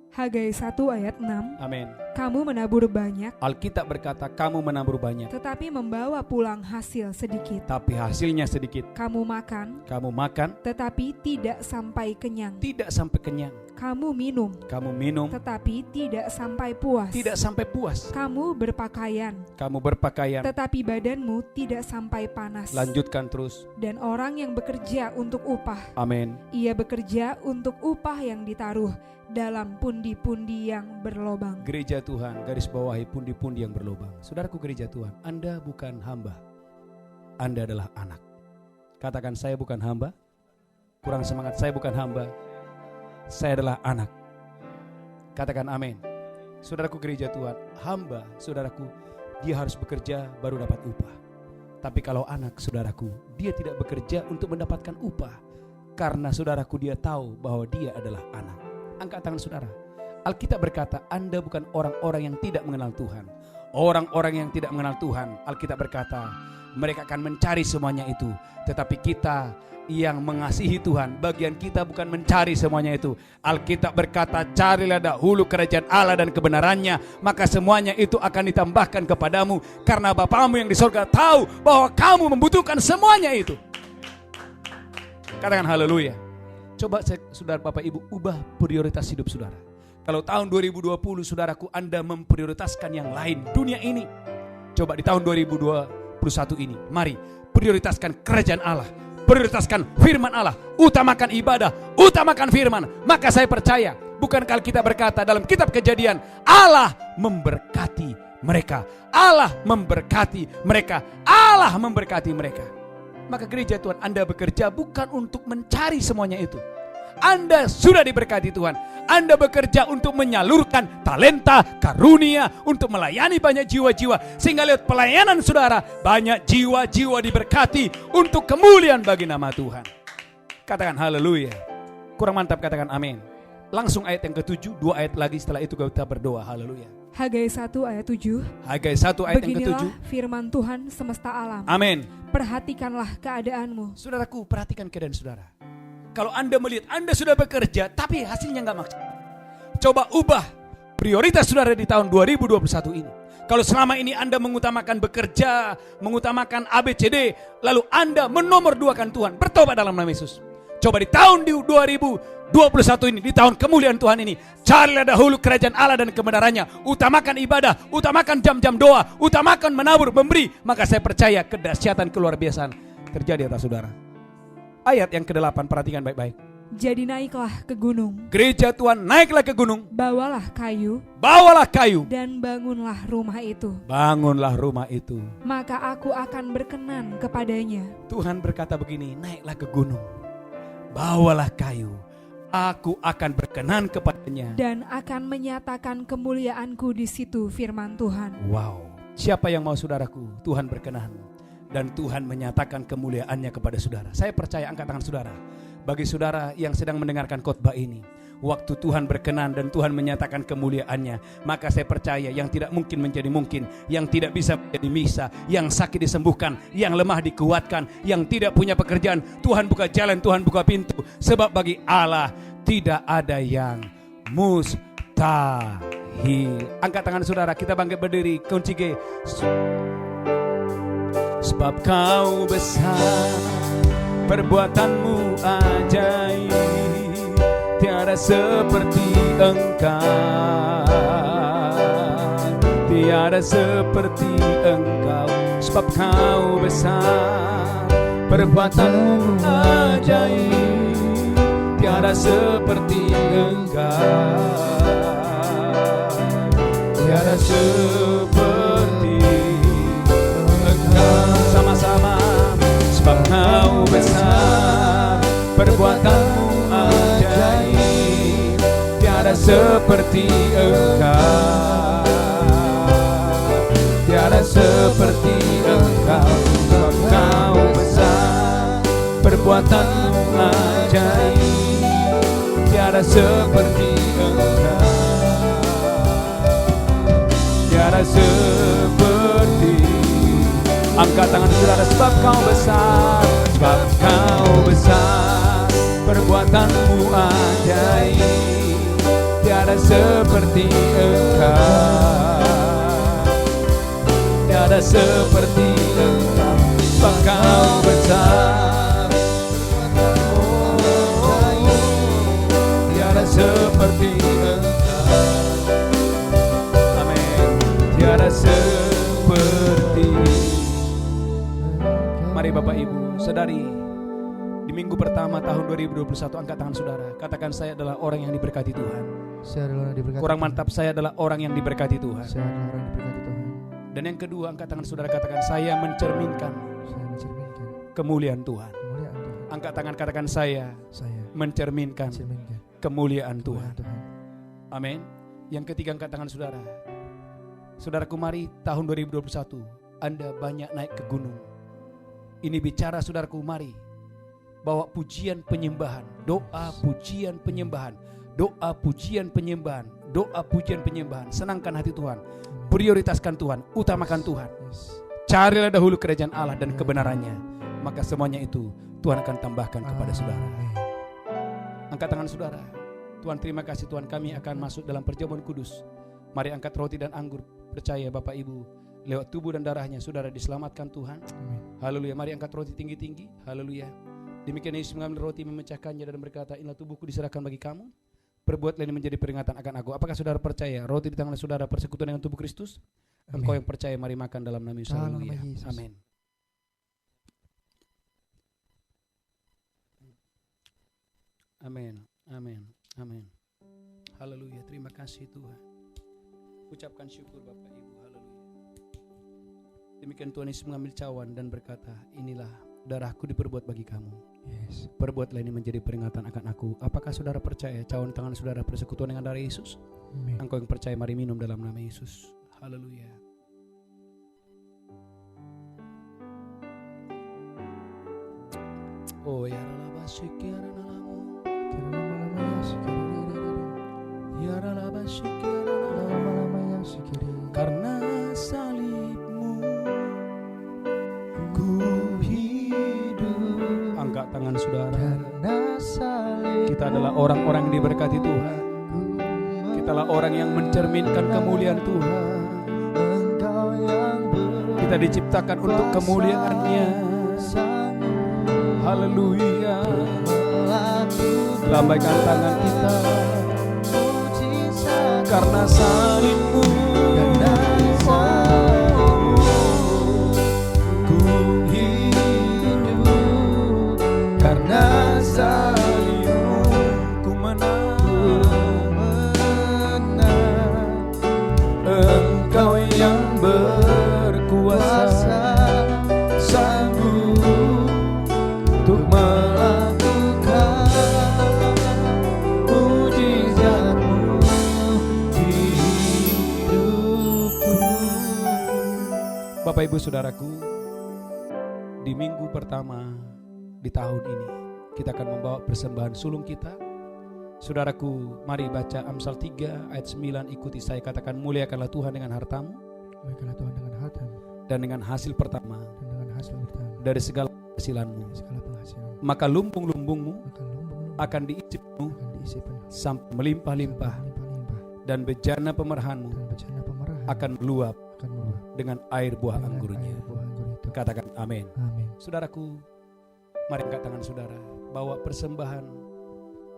Speaker 4: Hagai 1 ayat 6.
Speaker 3: Amin.
Speaker 4: Kamu menabur banyak,
Speaker 3: Alkitab berkata kamu menabur banyak,
Speaker 4: tetapi membawa pulang hasil sedikit.
Speaker 3: tapi hasilnya sedikit.
Speaker 4: Kamu makan,
Speaker 3: Kamu makan,
Speaker 4: tetapi tidak sampai kenyang.
Speaker 3: tidak sampai kenyang.
Speaker 4: Kamu minum,
Speaker 3: Kamu minum,
Speaker 4: tetapi tidak sampai puas.
Speaker 3: tidak sampai puas.
Speaker 4: Kamu berpakaian,
Speaker 3: Kamu berpakaian,
Speaker 4: tetapi badanmu tidak sampai panas.
Speaker 3: lanjutkan terus.
Speaker 4: Dan orang yang bekerja untuk upah,
Speaker 3: Amin.
Speaker 4: ia bekerja untuk upah yang ditaruh dalam pundi-pundi yang berlobang.
Speaker 3: Gereja Tuhan, garis bawahi pundi-pundi yang berlubang. Saudaraku gereja Tuhan, Anda bukan hamba, Anda adalah anak. Katakan, saya bukan hamba. Kurang semangat, saya bukan hamba, saya adalah anak. Katakan amin. Saudaraku gereja Tuhan, hamba, saudaraku, dia harus bekerja baru dapat upah. Tapi kalau anak, saudaraku, dia tidak bekerja untuk mendapatkan upah, karena saudaraku, dia tahu bahwa dia adalah anak. Angkat tangan saudara. Alkitab berkata Anda bukan orang-orang yang tidak mengenal Tuhan. Orang-orang yang tidak mengenal Tuhan, Alkitab berkata mereka akan mencari semuanya itu. Tetapi kita yang mengasihi Tuhan, bagian kita bukan mencari semuanya itu. Alkitab berkata carilah dahulu kerajaan Allah dan kebenarannya, maka semuanya itu akan ditambahkan kepadamu. Karena Bapamu yang di sorga tahu bahwa kamu membutuhkan semuanya itu. Katakan haleluya. Coba saudara Bapak Ibu ubah prioritas hidup saudara. Kalau tahun 2020 saudaraku Anda memprioritaskan yang lain dunia ini. Coba di tahun 2021 ini, mari prioritaskan kerajaan Allah, prioritaskan firman Allah, utamakan ibadah, utamakan firman. Maka saya percaya, bukankah kita berkata dalam kitab Kejadian, Allah memberkati mereka, Allah memberkati mereka, Allah memberkati mereka. Maka gereja Tuhan, Anda bekerja bukan untuk mencari semuanya itu. Anda sudah diberkati Tuhan. Anda bekerja untuk menyalurkan talenta, karunia, untuk melayani banyak jiwa-jiwa. Sehingga lewat pelayanan saudara, banyak jiwa-jiwa diberkati untuk kemuliaan bagi nama Tuhan. Katakan haleluya. Kurang mantap, katakan amin. Langsung ayat yang ke-7, 2 ayat lagi setelah itu kita berdoa. Haleluya.
Speaker 4: Hagai 1 ayat 7.
Speaker 3: Hagai 1 ayat yang
Speaker 4: Beginilah
Speaker 3: ke-7.
Speaker 4: firman Tuhan semesta alam.
Speaker 3: Amin.
Speaker 4: Perhatikanlah keadaanmu.
Speaker 3: Saudaraku, perhatikan keadaan saudara. Kalau Anda melihat Anda sudah bekerja tapi hasilnya nggak maksimal, coba ubah prioritas saudara di tahun 2021 ini. Kalau selama ini Anda mengutamakan bekerja, mengutamakan ABCD, lalu Anda menomorduakan Tuhan, bertobat dalam nama Yesus. Coba di tahun 2021 ini, di tahun kemuliaan Tuhan ini, carilah dahulu kerajaan Allah dan kebenarannya. Utamakan ibadah, utamakan jam-jam doa, utamakan menabur, memberi. Maka saya percaya kedahsyatan keluar biasaan terjadi atas saudara. Ayat yang ke-8, perhatikan baik-baik.
Speaker 4: Jadi naiklah ke gunung,
Speaker 3: Gereja Tuhan, naiklah ke gunung,
Speaker 4: bawalah kayu,
Speaker 3: dan
Speaker 4: bangunlah rumah itu.
Speaker 3: bangunlah rumah itu.
Speaker 4: Maka aku akan berkenan kepadanya.
Speaker 3: Tuhan berkata begini, naiklah ke gunung, bawalah kayu, aku akan berkenan kepadanya.
Speaker 4: Dan akan menyatakan kemuliaanku di situ, firman Tuhan.
Speaker 3: Wow, siapa yang mau saudaraku? Tuhan berkenan dan Tuhan menyatakan kemuliaannya kepada saudara. Saya percaya, angkat tangan saudara. Bagi saudara yang sedang mendengarkan khotbah ini, waktu Tuhan berkenan dan Tuhan menyatakan kemuliaannya, maka saya percaya yang tidak mungkin menjadi mungkin, yang tidak bisa menjadi bisa, yang sakit disembuhkan, yang lemah dikuatkan, yang tidak punya pekerjaan, Tuhan buka jalan, Tuhan buka pintu. Sebab bagi Allah tidak ada yang mustahil. Angkat tangan saudara, kita bangkit berdiri, kunci G. Sebab kau besar, perbuatanmu ajaib, tiada seperti engkau, tiada seperti engkau. Sebab kau besar, perbuatanmu ajaib, tiada seperti engkau, tiada seperti engkau. Sama-sama. Sebab kau besar, perbuatanmu ajaib, tiada seperti engkau, tiada seperti engkau. Sebab kau besar, perbuatanmu ajaib, tiada seperti engkau, tiada seperti. Angkat tangan saudara, sebab kau besar, sebab kau besar, perbuatanmu ajaib, tiada seperti engkau, tiada seperti engkau. Sebab kau besar, perbuatanmu ajaib, tiada seperti engkau. Amin. Tiada seperti. Mari Bapak Ibu, saudari, di minggu pertama tahun 2021, angkat tangan saudara. Katakan, saya adalah orang yang diberkati Tuhan.
Speaker 1: Saya adalah orang yang diberkati
Speaker 3: Kurang
Speaker 1: Tuhan.
Speaker 3: mantap, saya adalah orang yang diberkati Tuhan.
Speaker 1: Saya adalah orang yang diberkati Tuhan.
Speaker 3: Dan yang kedua, angkat tangan saudara, katakan, saya mencerminkan
Speaker 1: Saya mencerminkan
Speaker 3: kemuliaan Tuhan.
Speaker 1: kemuliaan Tuhan.
Speaker 3: Angkat tangan, katakan, saya
Speaker 1: Saya
Speaker 3: mencerminkan
Speaker 1: mencerminkan
Speaker 3: kemuliaan
Speaker 1: kemuliaan
Speaker 3: Tuhan.
Speaker 1: Tuhan.
Speaker 3: Amin. Yang ketiga, angkat tangan saudara. Saudaraku, mari tahun 2021 Anda banyak naik ke gunung. Ini bicara saudaraku, mari bawa pujian penyembahan, doa pujian penyembahan, doa pujian penyembahan, doa pujian penyembahan. Senangkan hati Tuhan, prioritaskan Tuhan, utamakan Tuhan.
Speaker 1: Yes.
Speaker 3: Carilah dahulu kerajaan Allah dan kebenarannya, maka semuanya itu Tuhan akan tambahkan kepada saudara.
Speaker 1: Amin.
Speaker 3: Angkat tangan saudara. Tuhan, terima kasih Tuhan, kami akan masuk dalam perjamuan kudus. Mari angkat roti dan anggur. Percaya Bapak Ibu, lewat tubuh dan darahnya saudara diselamatkan Tuhan.
Speaker 1: Amin.
Speaker 3: Haleluya. Mari angkat roti tinggi-tinggi. Haleluya. Demikian Yesus mengambil roti, memecahkannya dan berkata, inilah tubuhku diserahkan bagi kamu. Perbuatlah ini menjadi peringatan akan aku. Apakah saudara percaya roti di tangan saudara persekutuan dengan tubuh Kristus?
Speaker 1: Amin.
Speaker 3: Engkau yang percaya, mari makan dalam nama Yesus.
Speaker 1: Dalam
Speaker 3: Haleluya.
Speaker 1: nama Yesus.
Speaker 3: Amin. Amin. Amin. Amin. Haleluya. Terima kasih Tuhan. Ucapkan syukur Bapak Ibu. Haleluya. Demikian Tuhan Yesus mengambil cawan dan berkata, inilah darahku diperbuat bagi kamu.
Speaker 1: Yes.
Speaker 3: Perbuatlah ini menjadi peringatan akan aku. Apakah saudara percaya cawan tangan saudara persekutuan dengan darah Yesus?
Speaker 1: Amin.
Speaker 3: Engkau yang percaya, mari minum dalam nama Yesus. Haleluya. Oh ya, lalabasyik ya, lalamu.
Speaker 1: Kirana malam Yesus, kirana
Speaker 3: Karena salibmu ku hidup. Angkat tangan saudara.
Speaker 2: Karena salib
Speaker 3: Kita adalah orang-orang yang diberkati Tuhan. Kita adalah orang yang mencerminkan kemuliaan Tuhan.
Speaker 2: Engkau yang
Speaker 3: Kita diciptakan untuk kemuliaan-Nya. Haleluya. Lambaikan tangan kita. Karena salibmu,
Speaker 2: Karena salibmu
Speaker 3: ku hidup. Karena salibmu ku menang. Engkau yang berkuasa, sanggup untuk melakukan mujizat-Mu di hidupku. Bapak Ibu Saudaraku, di minggu pertama di tahun ini kita akan membawa persembahan sulung kita. Saudaraku, mari baca Amsal 3 ayat 9, ikuti saya, katakan, muliakanlah Tuhan dengan hartamu
Speaker 1: Muliakanlah Tuhan dengan hartamu
Speaker 3: dan dengan hasil pertama
Speaker 1: dan dengan hasil pertama
Speaker 3: dari segala penghasilanmu.
Speaker 1: segala penghasilan.
Speaker 3: Maka lumbung-lumbungmu
Speaker 1: Maka lumbung
Speaker 3: akan diisi penuh
Speaker 1: akan diisi penuh
Speaker 3: sampai melimpah-limpah,
Speaker 1: melimpah-limpah,
Speaker 3: dan bejana pemerahanmu
Speaker 1: dan bejana pemerahan
Speaker 3: akan meluap
Speaker 1: akan meluap
Speaker 3: dengan air buah
Speaker 1: dengan
Speaker 3: anggurnya.
Speaker 1: air buah anggur itu.
Speaker 3: Katakan amin.
Speaker 1: Amin.
Speaker 3: Saudaraku, mari angkat tangan saudara, bawa persembahan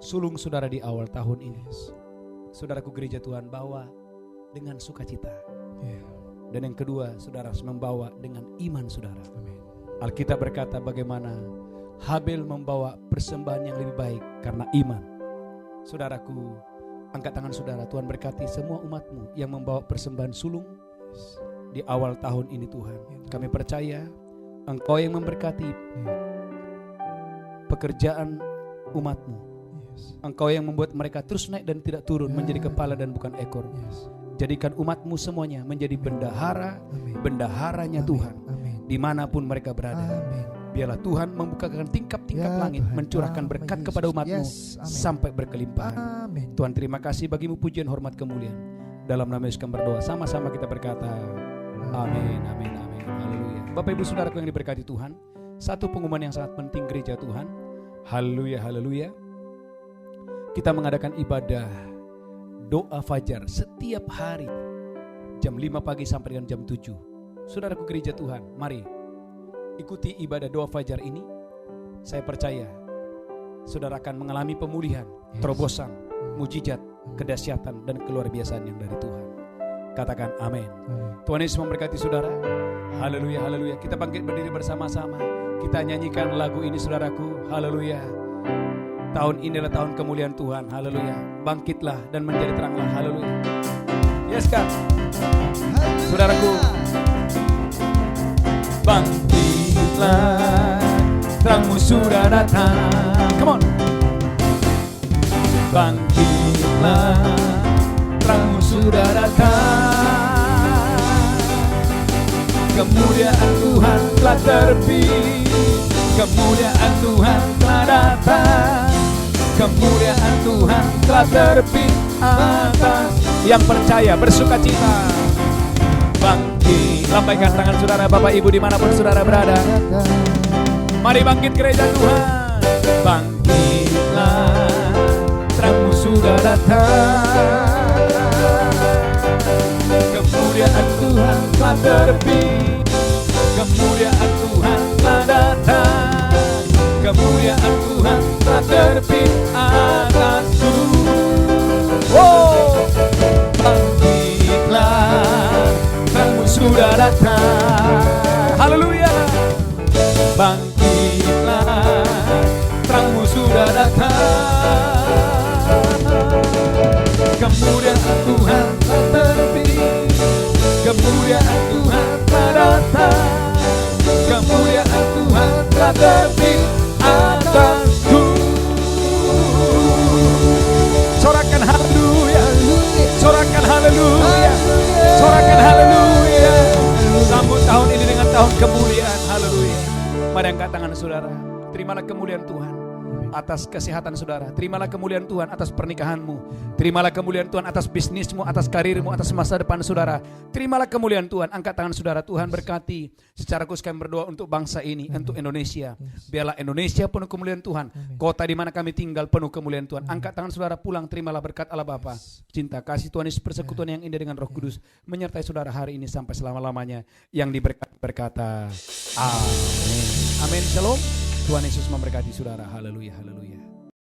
Speaker 3: sulung saudara di awal tahun ini. Saudaraku, gereja Tuhan bawa dengan sukacita.
Speaker 1: Ya.
Speaker 3: Dan yang kedua, saudara harus membawa dengan iman saudara.
Speaker 1: Amin.
Speaker 3: Alkitab berkata bagaimana Habel membawa persembahan yang lebih baik karena iman. Saudaraku, angkat tangan saudara, Tuhan berkati semua umat-Mu yang membawa persembahan sulung di awal tahun ini Tuhan. Kami percaya Engkau yang memberkati pekerjaan umat-Mu. Engkau yang membuat mereka terus naik dan tidak turun, menjadi kepala dan bukan ekor. Jadikan umat-Mu semuanya menjadi bendahara, bendaharanya Tuhan,
Speaker 1: Amin.
Speaker 3: dimanapun mereka berada.
Speaker 1: Amin.
Speaker 3: Biarlah Tuhan membukakan tingkap-tingkap
Speaker 1: Ya
Speaker 3: langit,
Speaker 1: Tuhan.
Speaker 3: mencurahkan
Speaker 1: Amin,
Speaker 3: berkat
Speaker 1: Yesus.
Speaker 3: kepada umat-Mu
Speaker 1: Yes, amin.
Speaker 3: sampai berkelimpahan.
Speaker 1: Amin.
Speaker 3: Tuhan, terima kasih bagimu pujian, hormat, kemuliaan. Dalam nama Yesus kami berdoa, sama-sama kita berkata amin, amin, amin, haleluya. Bapak Ibu Saudaraku yang diberkati Tuhan, satu pengumuman yang sangat penting gereja Tuhan. Haleluya, haleluya. Kita mengadakan ibadah doa fajar setiap hari jam 5 pagi sampai dengan jam 7. Saudaraku gereja Tuhan, mari ikuti ibadah doa fajar ini. Saya percaya saudara akan mengalami pemulihan, terobosan, mujizat, kedahsyatan dan keluar biasaan yang dari Tuhan. Katakan amin. Tuhan Yesus memberkati saudara. Haleluya, haleluya. Kita bangkit berdiri bersama-sama. Kita nyanyikan lagu ini saudaraku. Haleluya. Tahun ini adalah tahun kemuliaan Tuhan. Haleluya. Bangkitlah dan menjadi teranglah. Haleluya. Yes God. Saudaraku, bangkitlah, terangmu sudah datang. Come on. Bangkitlah, terangmu sudah datang. Kemuliaan Tuhan telah terbit, kemuliaan Tuhan telah datang. Kemuliaan Tuhan telah terbit atas yang percaya, bersukacita. Bangkit, lambaikan tangan saudara, Bapak Ibu dimanapun saudara berada. Mari bangkit gereja Tuhan. Bangkitlah, terangmu sudah datang. Kemuliaan Tuhan telah terbit, kemuliaan Tuhan telah datang. Kemuliaan Tuhan telah terbit atasku. Oh, bangkitlah, terangmu sudah datang. Haleluya. Bangkitlah, terangmu sudah datang. Kemuliaan Tuhan telah terbit, kemuliaan Tuhan telah datang. Kemuliaan Tuhan telah terbit atasku. Sorakan haleluya, sorakan haleluya, sorakan haleluya. Sambut tahun ini dengan tahun kemuliaan. Haleluya. Mari angkat tangan saudara, terimalah kemuliaan Tuhan. atas kesehatan saudara. Terimalah kemuliaan Tuhan atas pernikahanmu. Terimalah kemuliaan Tuhan atas bisnismu, atas karirmu, atas masa depan saudara. Terimalah kemuliaan Tuhan. Angkat tangan saudara. Tuhan berkati. Secara khusus kami berdoa untuk bangsa ini, untuk Indonesia. Biarlah Indonesia penuh kemuliaan Tuhan. Kota di mana kami tinggal penuh kemuliaan Tuhan. Angkat tangan saudara, pulang, terimalah berkat Allah Bapa. Cinta kasih Tuhan Yesus, persekutuan yang indah dengan Roh Kudus menyertai saudara hari ini sampai selama-lamanya. Yang diberkati berkata, amin. Amin. Shalom. Tuhan Yesus memberkati saudara. Haleluya, haleluya.